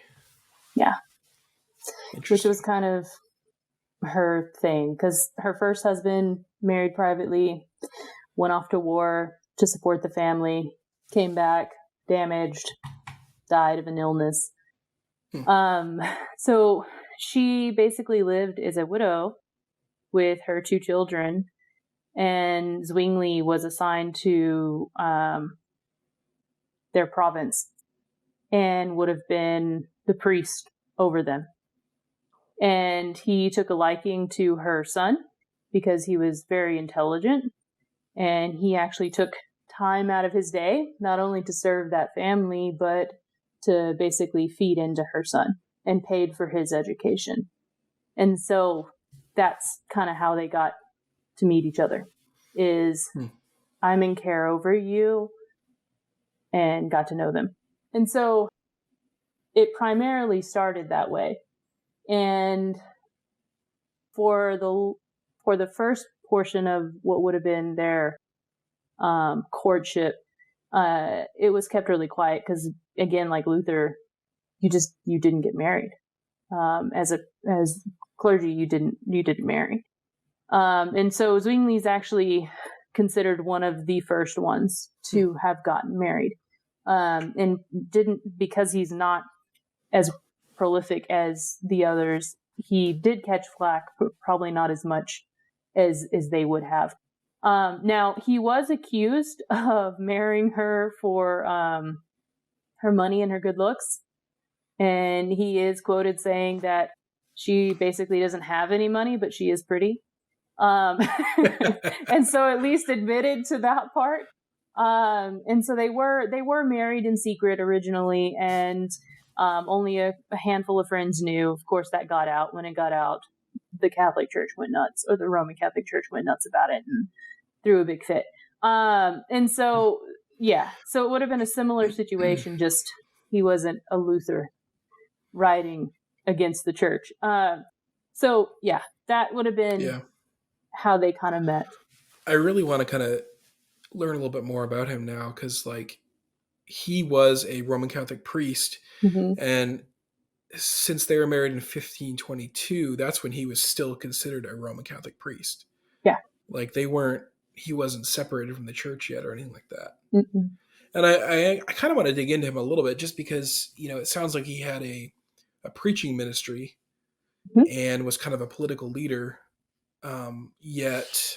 Yeah. Which was kind of her thing, because her first husband married privately, went off to war to support the family, came back, damaged, died of an illness. So she basically lived as a widow with her two children, and Zwingli was assigned to their province and would have been the priest over them. And he took a liking to her son because he was very intelligent, and he actually took time out of his day, not only to serve that family, but to basically feed into her son, and paid for his education. And so that's kind of how they got to meet each other, is I'm in care over you, and got to know them. And so it primarily started that way. And for the first portion of what would have been their courtship, it was kept really quiet because, again, like Luther, you didn't get married. As clergy, you didn't marry. And so Zwingli's actually considered one of the first ones to have gotten married, and didn't, because he's not as prolific as the others. He did catch flack, but probably not as much as they would have. Now, he was accused of marrying her for her money and her good looks. And he is quoted saying that she basically doesn't have any money, but she is pretty. And so at least admitted to that part. And so they were married in secret originally, and only a handful of friends knew. Of course, that got out. When it got out, the Catholic Church went nuts, or the Roman Catholic Church went nuts about it and threw a big fit. And so, yeah, so it would have been a similar situation, just he wasn't a Luther writing against the church. So, yeah, that would have been how they kind of met. I really want to kind of learn a little bit more about him now, because like he was a Roman Catholic priest, and since they were married in 1522, that's when he was still considered a Roman Catholic priest. Yeah. Like he wasn't separated from the church yet or anything like that. Mm-mm. And I kind of want to dig into him a little bit, just because, it sounds like he had a preaching ministry and was kind of a political leader, yet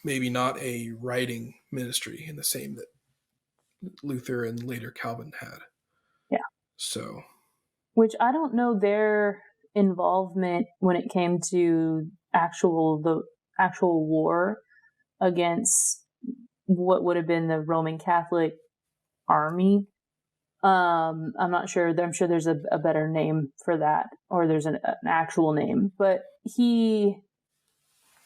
maybe not a writing ministry in the same that Luther and later Calvin had. Yeah. So. Which I don't know their involvement when it came to the actual war against what would have been the Roman Catholic army. I'm not sure. I'm sure there's a better name for that, or there's an actual name. But he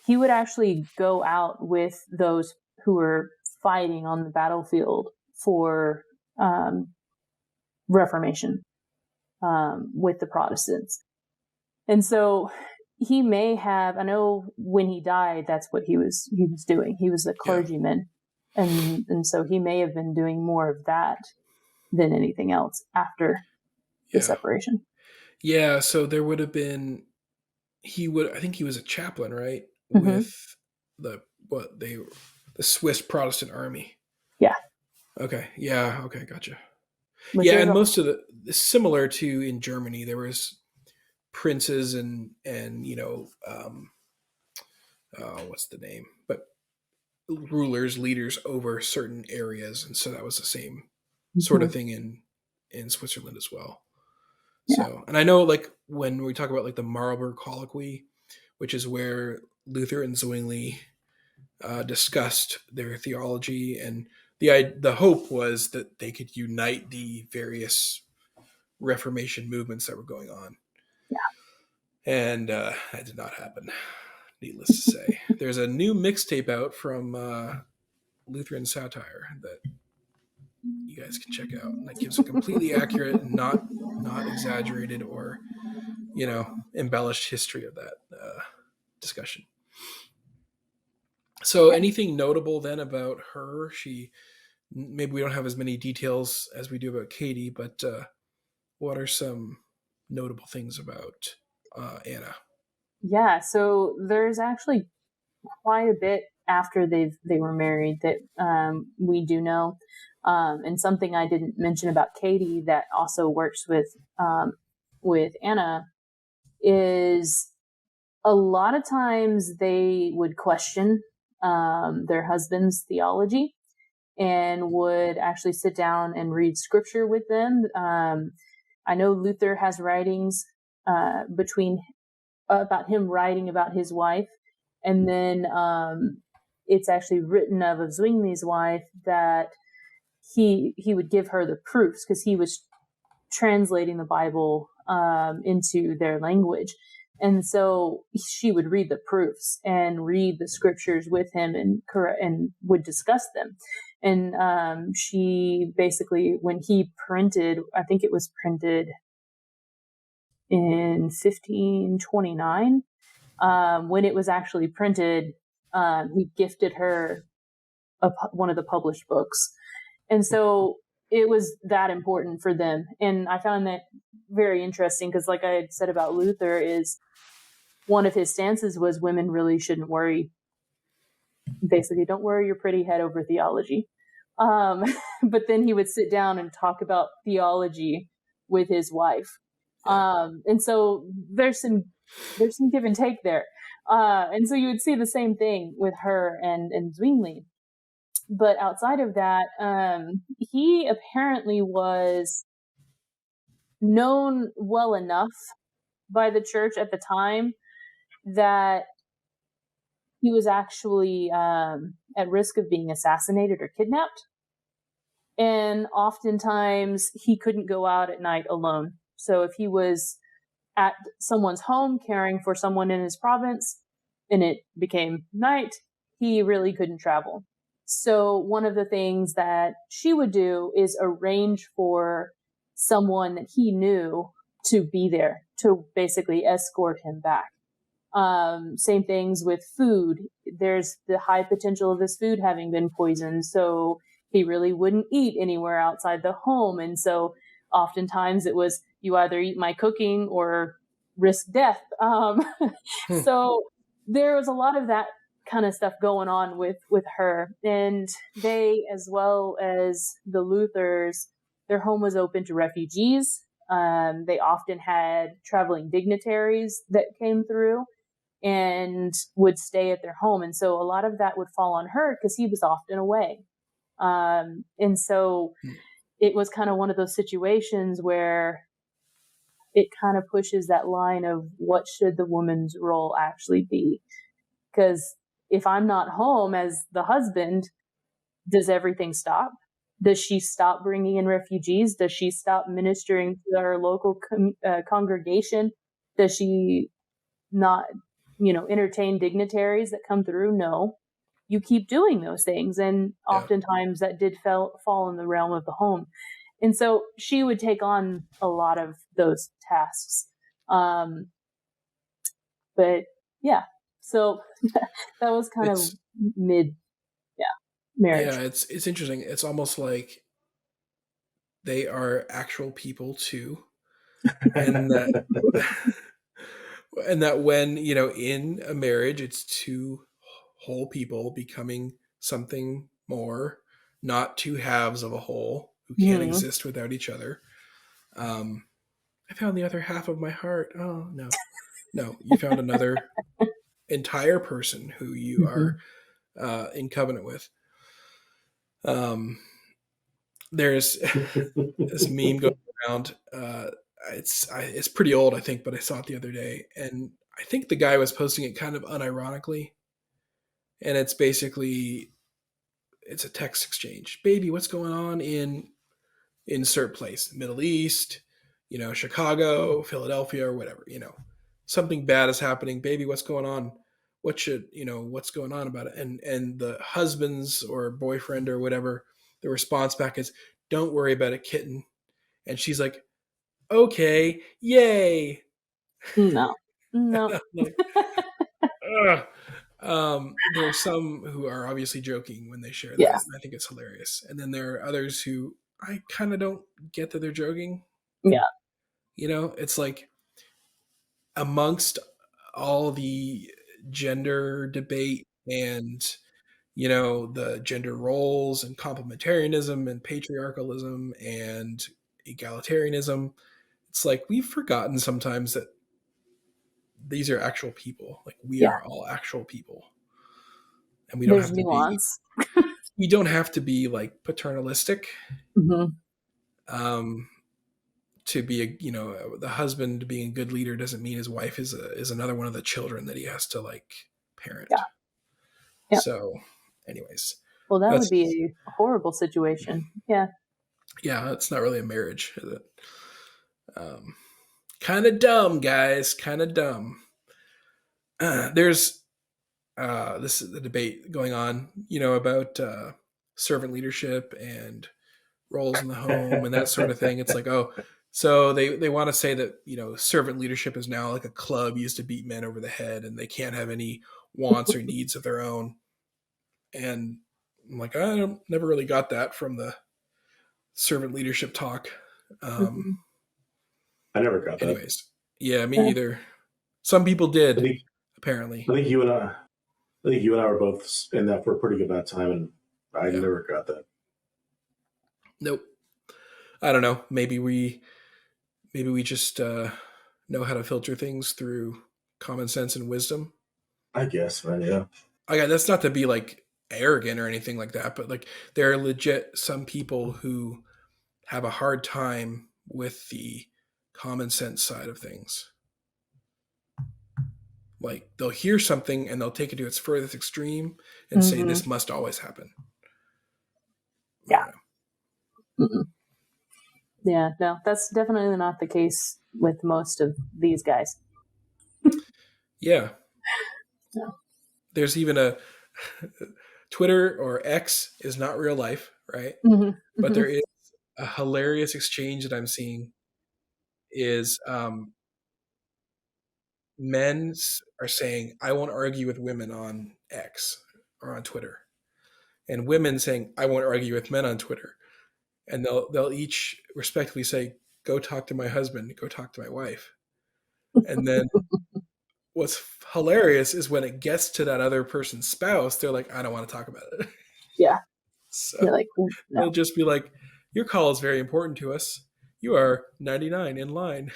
would actually go out with those who were fighting on the battlefield for Reformation with the Protestants. And so he may have, I know when he died, that's what he was doing. He was a clergyman. Yeah. And so he may have been doing more of that than anything else after the separation. Yeah. So there would have been, I think he was a chaplain, right? With the Swiss Protestant army. Yeah. Okay. Yeah. Okay. Gotcha. And most of similar to in Germany, there was princes and what's the name? But leaders over certain areas, and so that was the same sort of thing in Switzerland as well. Yeah. So, and I know, like, when we talk about like the Marburg Colloquy, which is where Luther and Zwingli discussed their theology, and the hope was that they could unite the various Reformation movements that were going on. Yeah. And that did not happen, needless to say. There's a new mixtape out from Lutheran Satire that you guys can check out, and that gives a completely accurate, not exaggerated or embellished history of that discussion. So anything notable then about her? Maybe we don't have as many details as we do about Katie, but what are some notable things about Anna? Yeah, so there's actually quite a bit after they were married that we do know. And something I didn't mention about Katie that also works with Anna is a lot of times they would question their husband's theology and would actually sit down and read scripture with them. I know Luther has writings about him writing about his wife, and then it's actually written of Zwingli's wife that he would give her the proofs because he was translating the Bible into their language. And so she would read the proofs and read the scriptures with him and would discuss them. And she basically, when he printed, I think it was printed in 1529, when it was actually printed, he gifted her one of the published books. And so it was that important for them. And I found that very interesting because, like I had said about Luther, is one of his stances was women really shouldn't worry. Basically, don't worry your pretty head over theology. But then he would sit down and talk about theology with his wife. And so there's some give and take there. And so you would see the same thing with her and Zwingli. But outside of that, he apparently was known well enough by the church at the time that he was actually at risk of being assassinated or kidnapped. And oftentimes he couldn't go out at night alone. So if he was at someone's home caring for someone in his province and it became night, he really couldn't travel. So one of the things that she would do is arrange for someone that he knew to be there to basically escort him back. Same things with food. There's the high potential of his food having been poisoned, so he really wouldn't eat anywhere outside the home. And so oftentimes it was, you either eat my cooking or risk death. So there was a lot of that kind of stuff going on with her. And they, as well as the Luthers, their home was open to refugees. They often had traveling dignitaries that came through and would stay at their home. And so a lot of that would fall on her because he was often away. And so it was kind of one of those situations where it kind of pushes that line of what should the woman's role actually be? Because if I'm not home as the husband, does everything stop? Does she stop bringing in refugees? Does she stop ministering to our local congregation? Does she not, entertain dignitaries that come through? No. You keep doing those things. And oftentimes that did fall in the realm of the home. And so she would take on a lot of those tasks. But yeah, so that was kind of mid marriage. Yeah, it's interesting. It's almost like they are actual people too. And that and that when, in a marriage, it's two whole people becoming something more, not two halves of a whole who can't exist without each other. I found the other half of my heart. Oh, no, you found another entire person who you are in covenant with. There's this meme going around. It's pretty old, I think, but I saw it the other day, and I think the guy was posting it kind of unironically. And it's basically, it's a text exchange. Baby, what's going on in insert place? Middle East, Chicago, Philadelphia, or whatever, something bad is happening. Baby, what's going on? What's going on about it? And the husband's or boyfriend or whatever, the response back is, don't worry about it, kitten. And she's like, okay, yay. No. Like, there are some who are obviously joking when they share that. Yes. I think it's hilarious. And then there are others who I kind of don't get that they're joking. Yeah. It's like amongst all the gender debate and, the gender roles and complementarianism and patriarchalism and egalitarianism, it's like we've forgotten sometimes that these are actual people. Like we are all actual people. And we don't have to nuance. We don't have to be like paternalistic. To be the husband being a good leader doesn't mean his wife is another one of the children that he has to like parent. Yeah. So anyways. Well, that would be a horrible situation. Yeah. Yeah, it's not really a marriage, is it? Kind of dumb, guys. Kind of dumb. There's this is the debate going on, about servant leadership and roles in the home and that sort of thing. It's like, so they want to say that, servant leadership is now like a club used to beat men over the head and they can't have any wants or needs of their own. And I'm like, I never really got that from the servant leadership talk. I never got that. Anyways, yeah, me either. Some people did, apparently. I think you and I were both in that for a pretty good amount of time, and I never got that. Nope. I don't know. Maybe we just know how to filter things through common sense and wisdom. I guess, man. Yeah. Okay, that's not to be like arrogant or anything like that, but like there are legit some people who have a hard time with the common sense side of things. Like they'll hear something and they'll take it to its furthest extreme and say this must always happen. Yeah. Yeah, no, that's definitely not the case with most of these guys. Yeah. No. There's even Twitter or X is not real life, right? Mm-hmm. But Mm-hmm. there is a hilarious exchange that I'm seeing is men are saying, I won't argue with women on X or on Twitter. And women saying, I won't argue with men on Twitter. And they'll each respectively say, go talk to my husband, go talk to my wife. And then what's hilarious is when it gets to that other person's spouse, they're like, I don't want to talk about it. Yeah. So You're like, they'll no. just be like, your call is very important to us. You are 99 in line.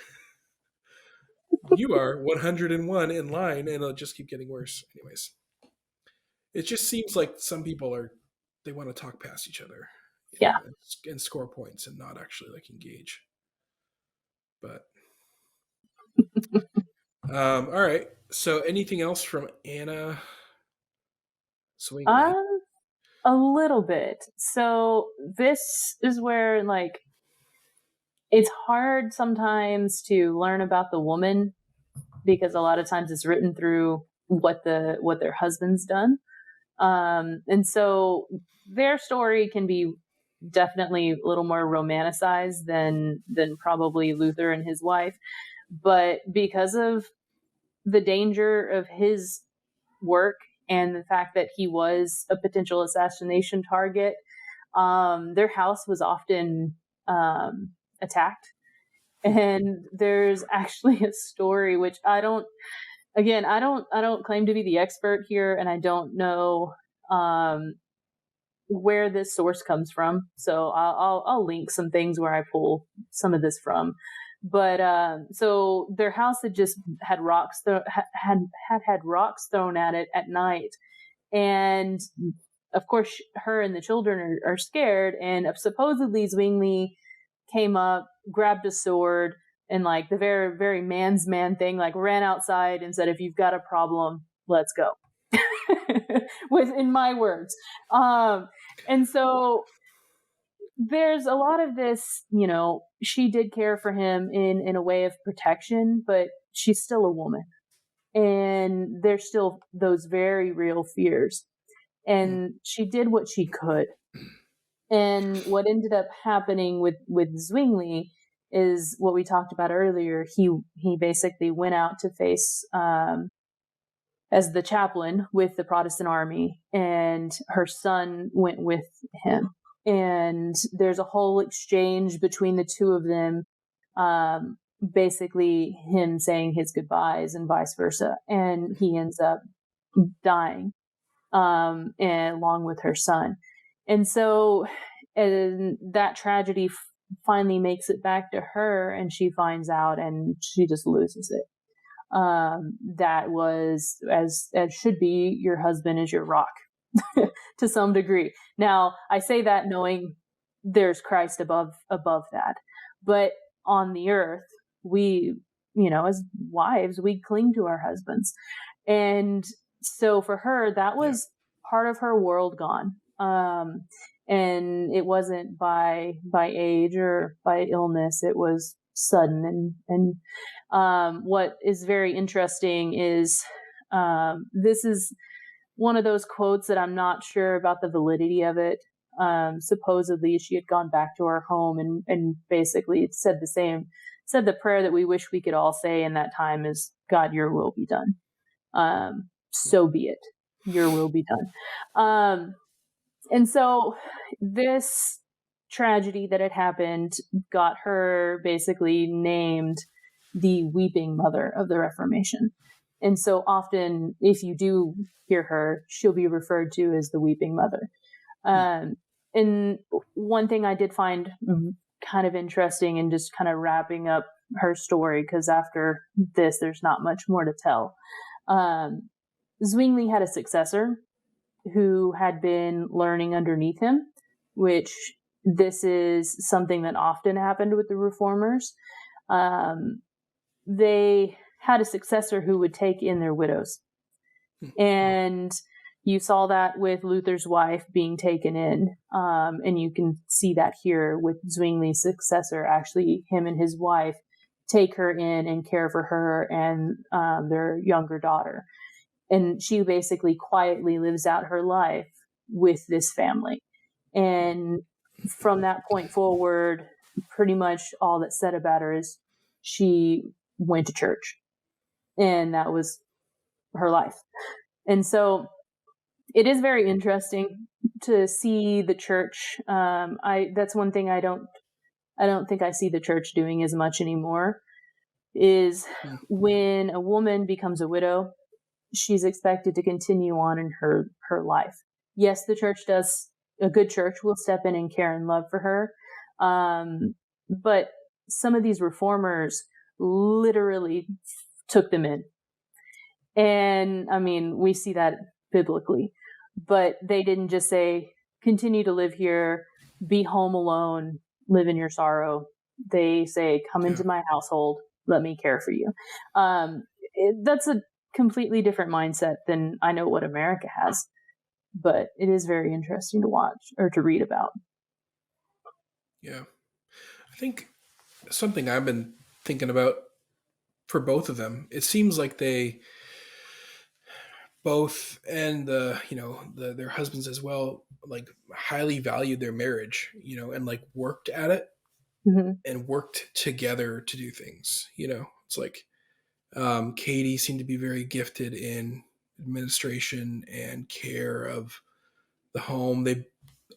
You are 101 in line, and it'll just keep getting worse. Anyways, it just seems like some people they want to talk past each other, Yeah. and score points and not actually like engage. But all right. So anything else from Anna Swingley? A little bit. So this is where like it's hard sometimes to learn about the woman because a lot of times it's written through what their husband's done. And so their story can be definitely a little more romanticized than probably Luther and his wife. But because of the danger of his work and the fact that he was a potential assassination target, their house was often attacked. And there's actually a story which I don't claim to be the expert here, and I don't know where this source comes from. So I'll link some things where I pull some of this from. But so their house had just had rocks had rocks thrown at it at night, and of course her and the children are scared. And supposedly Zwingli came up, grabbed a sword, and like the very very man's man thing, like ran outside and said, "If you've got a problem, let's go." In my words. And so there's a lot of this, she did care for him in a way of protection, but she's still a woman. And there's still those very real fears. And she did what she could. And what ended up happening with Zwingli is what we talked about earlier. He basically went out to face as the chaplain with the Protestant army, and her son went with him. And there's a whole exchange between the two of them, basically him saying his goodbyes and vice versa. And he ends up dying, and along with her son. And so that tragedy finally makes it back to her, and she finds out and she just loses it. That was as should be, your husband is your rock to some degree. Now, I say that knowing there's Christ above that, but on the earth, we, as wives, we cling to our husbands. And so for her, that was part of her world gone. And it wasn't by age or by illness. It was sudden. And what is very interesting is this is one of those quotes that I'm not sure about the validity of it. Supposedly she had gone back to her home and basically said the prayer that we wish we could all say in that time is, God, your will be done. So be it. Your will be done. And so this tragedy that had happened got her basically named the weeping mother of the Reformation. And so often, if you do hear her, she'll be referred to as the weeping mother. And one thing I did find kind of interesting in just kind of wrapping up her story, because after this, there's not much more to tell. Zwingli had a successor who had been learning underneath him, which this is something that often happened with the reformers. They had a successor who would take in their widows. And you saw that with Luther's wife being taken in. And you can see that here with Zwingli's successor. Actually, him and his wife take her in and care for her and their younger daughter. And she basically quietly lives out her life with this family. And from that point forward, pretty much all that's said about her is she went to church, and that was her life. And so it is very interesting to see the church. That's one thing I don't think I see the church doing as much anymore, is when a woman becomes a widow, she's expected to continue on in her life. Yes, the church does, a good church will step in and care and love for her. But some of these reformers literally took them in. And I mean, we see that biblically, but they didn't just say, continue to live here, be home alone, live in your sorrow. They say, come into my household, let me care for you. That's a completely different mindset than I know what America has, but it is very interesting to watch or to read about. Yeah. I think something I've been thinking about for both of them, it seems like they both, and their husbands as well, like highly valued their marriage, and like worked at it and worked together to do things. It's like Katie seemed to be very gifted in administration and care of the home.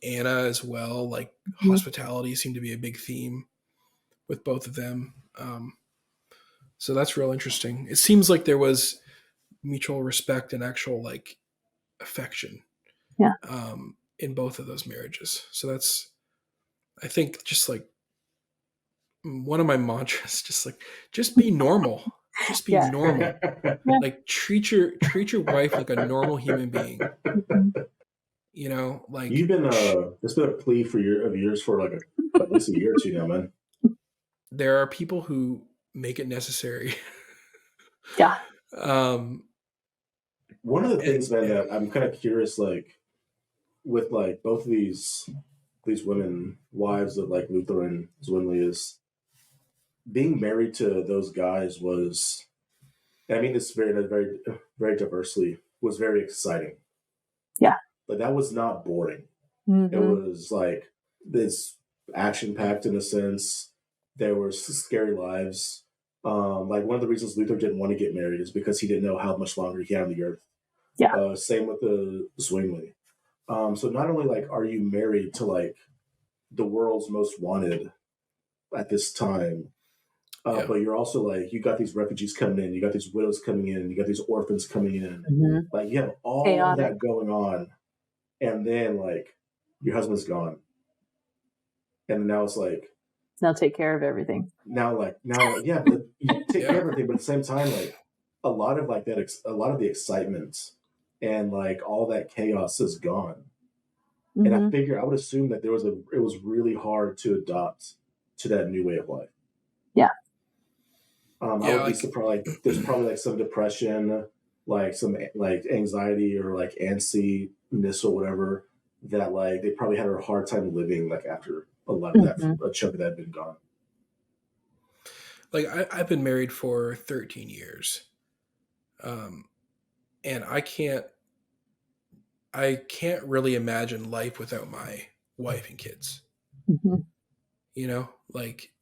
Anna as well, like hospitality seemed to be a big theme with both of them. So that's real interesting. It seems like there was mutual respect and actual like affection in both of those marriages. So that's, I think, just like one of my mantras, just be normal. Just be normal. Like treat your wife like a normal human being. Like you've been it's been a plea for years for like at least a year or two now, man. There are people who make it necessary. Yeah. One of the things, man, that I'm kind of curious, like with like both of these women, wives of like Lutheran Zwingli, is being married to those guys was, I mean, this very, very, very diversely, was very exciting. Yeah. Like that was not boring. It was like this action packed in a sense. There were scary lives. Like one of the reasons Luther didn't want to get married is because he didn't know how much longer he had on the earth. Yeah. Same with the Zwingli. So not only like are you married to like the world's most wanted at this time, but you're also like, you got these refugees coming in, you got these widows coming in, you got these orphans coming in. Like you have all of that going on, and then like your husband's gone, and now it's like, now take care of everything. Now, but you take care of everything, but at the same time, like a lot of the excitement and like all that chaos is gone. And I would assume that it was really hard to adopt to that new way of life. Yeah. I would be surprised. Like, there's probably like some depression, like some like anxiety or like antsiness or whatever that like they probably had a hard time living like after a lot of that, a chunk of that had been gone. Like I've been married for 13 years, and I can't really imagine life without my wife and kids. Like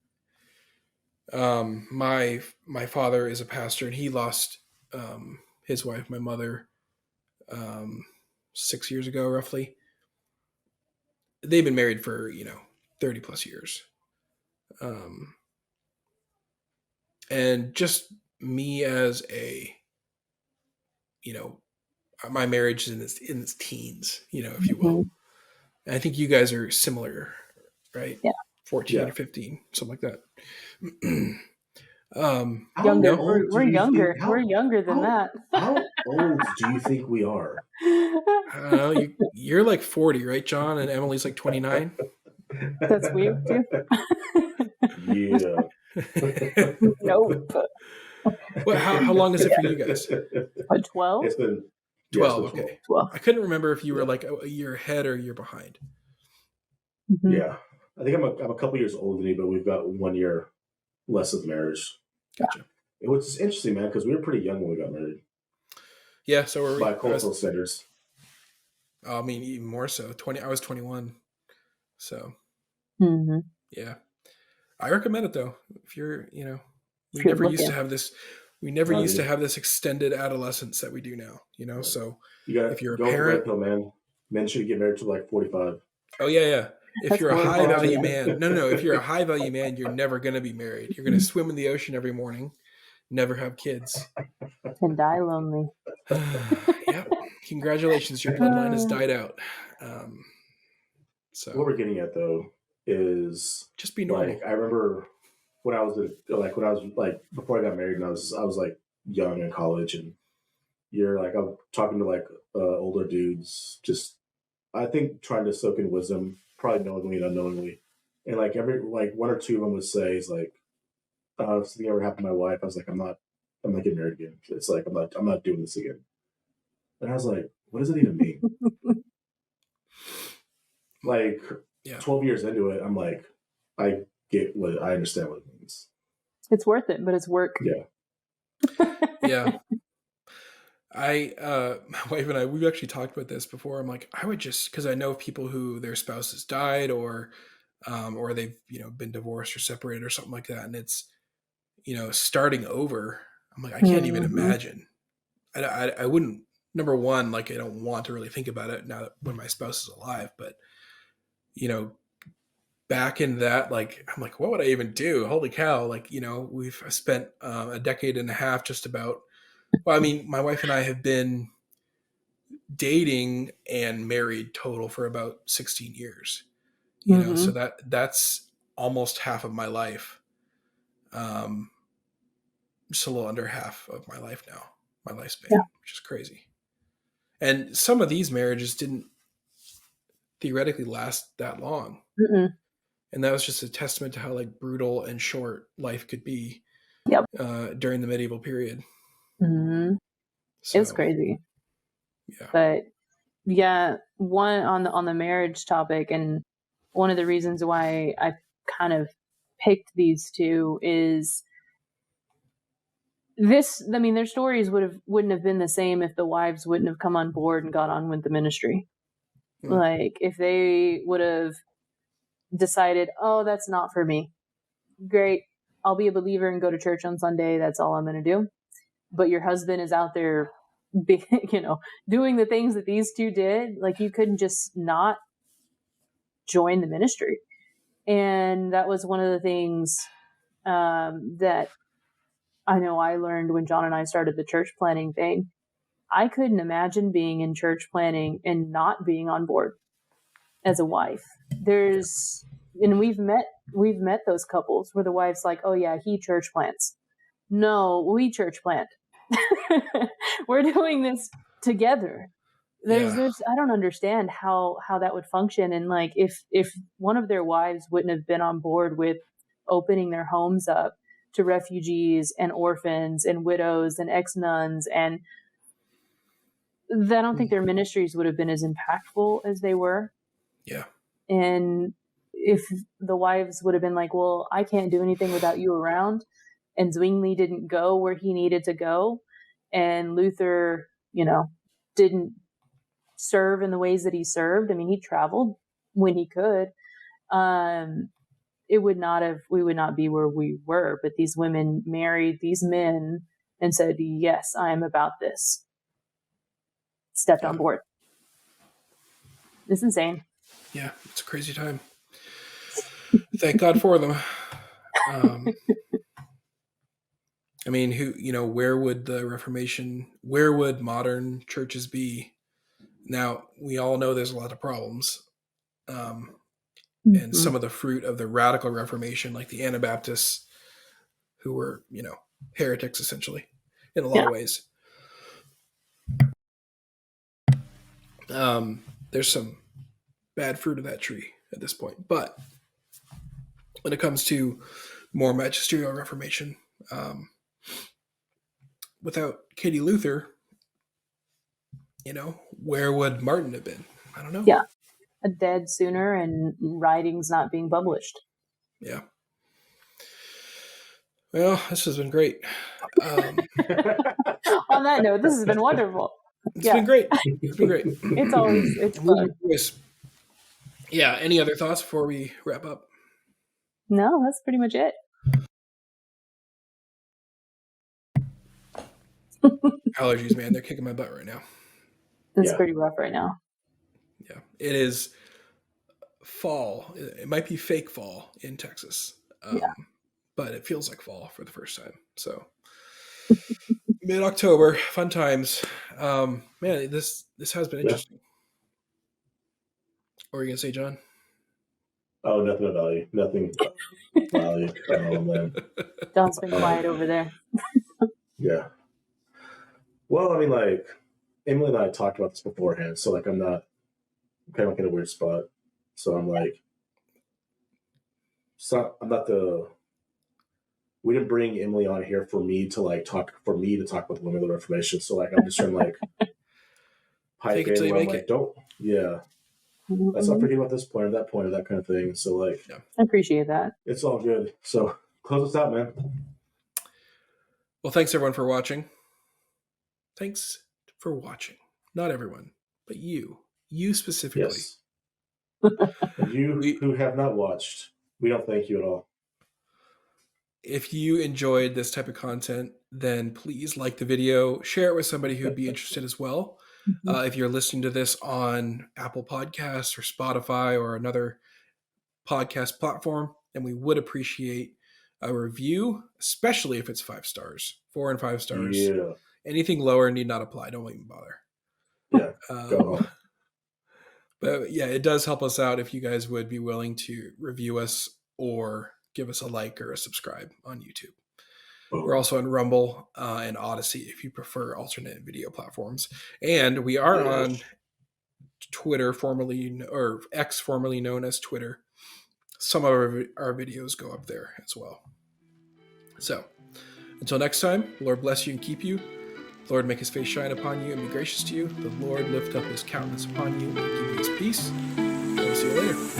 my father is a pastor, and he lost his wife, my mother, 6 years ago, roughly. They've been married for 30 plus years. And just me as a, my marriage is in its teens, if you will. And I think you guys are similar, right? Yeah. 14 or 15, something like that. Younger. We're younger. We're younger than that. How old do you think we are? I don't know. You're like 40, right, John? And Emily's like 29. That's weird too. Yeah. Nope. Well, how long is it for you guys? 12? It's been 12. Okay. 12. I couldn't remember if you were like a year ahead or a year behind. Yeah. I think I'm a couple years older than you, but we've got 1 year less of marriage. Gotcha. It was interesting, man, because we were pretty young when we got married. Yeah, so we're by cultural standards. I mean, even more so. I was 21. So, Mm-hmm. yeah. I recommend it though. If you're, we If you're never used to looking. have this. We never Oh, used to dude. have this extended adolescence that we do now. Right. So You got if you're a go with the red parent, pill, man. Men should get married to like 45. oh yeah. If That's you're a high horrible value idea. man, no. If you're a high value man, you're never going to be married. You're going to swim in the ocean every morning, never have kids. And die lonely. Yep. Congratulations, your bloodline has died out. So What we're getting at though is just be normal. like I remember when I was before I got married and I was like young in college, and you're like I'm talking to like older dudes, just I think trying to soak in wisdom, probably knowingly and unknowingly, and like every like one or two of them would say is like if something ever happened to my wife, I was like I'm not getting married again. It's like I'm not doing this again. And I was like, what does it even mean? Like Yeah. 12 years into it, I'm like, I understand what it means. It's worth it, but it's work. Yeah. Yeah. My wife and I, we've actually talked about this before. I'm like, I would just, because I know people who their spouses died or they've, been divorced or separated or something like that. And it's, starting over. I'm like, I can't even imagine. I wouldn't, number one, like I don't want to really think about it now that when my spouse is alive, but back in that, like, I'm like, what would I even do? Holy cow. Like, we've spent a decade and a half just about, well, I mean, my wife and I have been dating and married total for about 16 years, so that's almost half of my life. Just a little under half of my life now, my lifespan, which is crazy. And some of these marriages didn't theoretically last that long. And that was just a testament to how like brutal and short life could be during the medieval period. So, it's crazy. Yeah. But yeah, one on the marriage topic, and one of the reasons why I kind of picked these two is this. I mean, their stories wouldn't have been the same if the wives wouldn't have come on board and got on with the ministry. Like if they would have decided, oh, that's not for me. Great. I'll be a believer and go to church on Sunday. That's all I'm going to do. But your husband is out there, doing the things that these two did. Like you couldn't just not join the ministry. And that was one of the things that I know I learned when John and I started the church planning thing. I couldn't imagine being in church planning and not being on board as a wife. And we've met those couples where the wife's like, oh yeah, he church plants. No, we church plant. We're doing this together. There's I don't understand how that would function. And like if one of their wives wouldn't have been on board with opening their homes up to refugees and orphans and widows and ex-nuns, and I don't think their ministries would have been as impactful as they were. Yeah. And if the wives would have been like, well, I can't do anything without you around, and Zwingli didn't go where he needed to go, and Luther, didn't serve in the ways that he served. I mean, he traveled when he could. We would not be where we were. But these women married these men and said, yes, I am about this. Stepped on board. It's insane. Yeah, it's a crazy time. Thank God for them. I mean, where would the Reformation, where would modern churches be? Now, we all know there's a lot of problems. And some of the fruit of the radical Reformation, like the Anabaptists, who were, heretics essentially in a lot of ways. There's some bad fruit of that tree at this point. But when it comes to more magisterial Reformation, without Katie Luther, where would Martin have been? I don't know. Yeah. Dead sooner and writings not being published. Yeah. Well, this has been great. On that note, this has been wonderful. It's been great. It's been great. It's fun. Yeah. Any other thoughts before we wrap up? No, that's pretty much it. Allergies, man, they're kicking my butt right now. It's pretty rough right now. Yeah, it is fall. It might be fake fall in Texas, but it feels like fall for the first time. So mid-October, fun times. Man, this has been interesting. What were you gonna say, John? Oh, nothing about you. Nothing about you. Oh man, John's been quiet over there. Yeah. Well, I mean, like Emily and I talked about this beforehand, so like I'm kind of like in a weird spot. So I'm like, we didn't bring Emily on here for me to talk with women of the Reformation. So like I'm just trying to like pipe in where I'm like, let's not forget about this point or that point or that kind of thing. So like, I appreciate that. It's all good. So close us out, man. Well, thanks everyone for watching. Thanks for watching. Not everyone, but you specifically. Yes. And you who have not watched, we don't thank you at all. If you enjoyed this type of content, then please like the video, share it with somebody who would be interested as well. If you're listening to this on Apple Podcasts or Spotify or another podcast platform, then we would appreciate a review, especially if it's 5 stars, 4 and 5 stars. Yeah. Anything lower need not apply. Don't even bother. Yeah. Go on. But yeah, it does help us out if you guys would be willing to review us or give us a like or a subscribe on YouTube. We're also on Rumble and Odyssey if you prefer alternate video platforms. And we are on Twitter, or X, formerly known as Twitter. Some of our videos go up there as well. So until next time, the Lord bless you and keep you. The Lord make his face shine upon you and be gracious to you. The Lord lift up his countenance upon you and give you his peace. We'll see you later.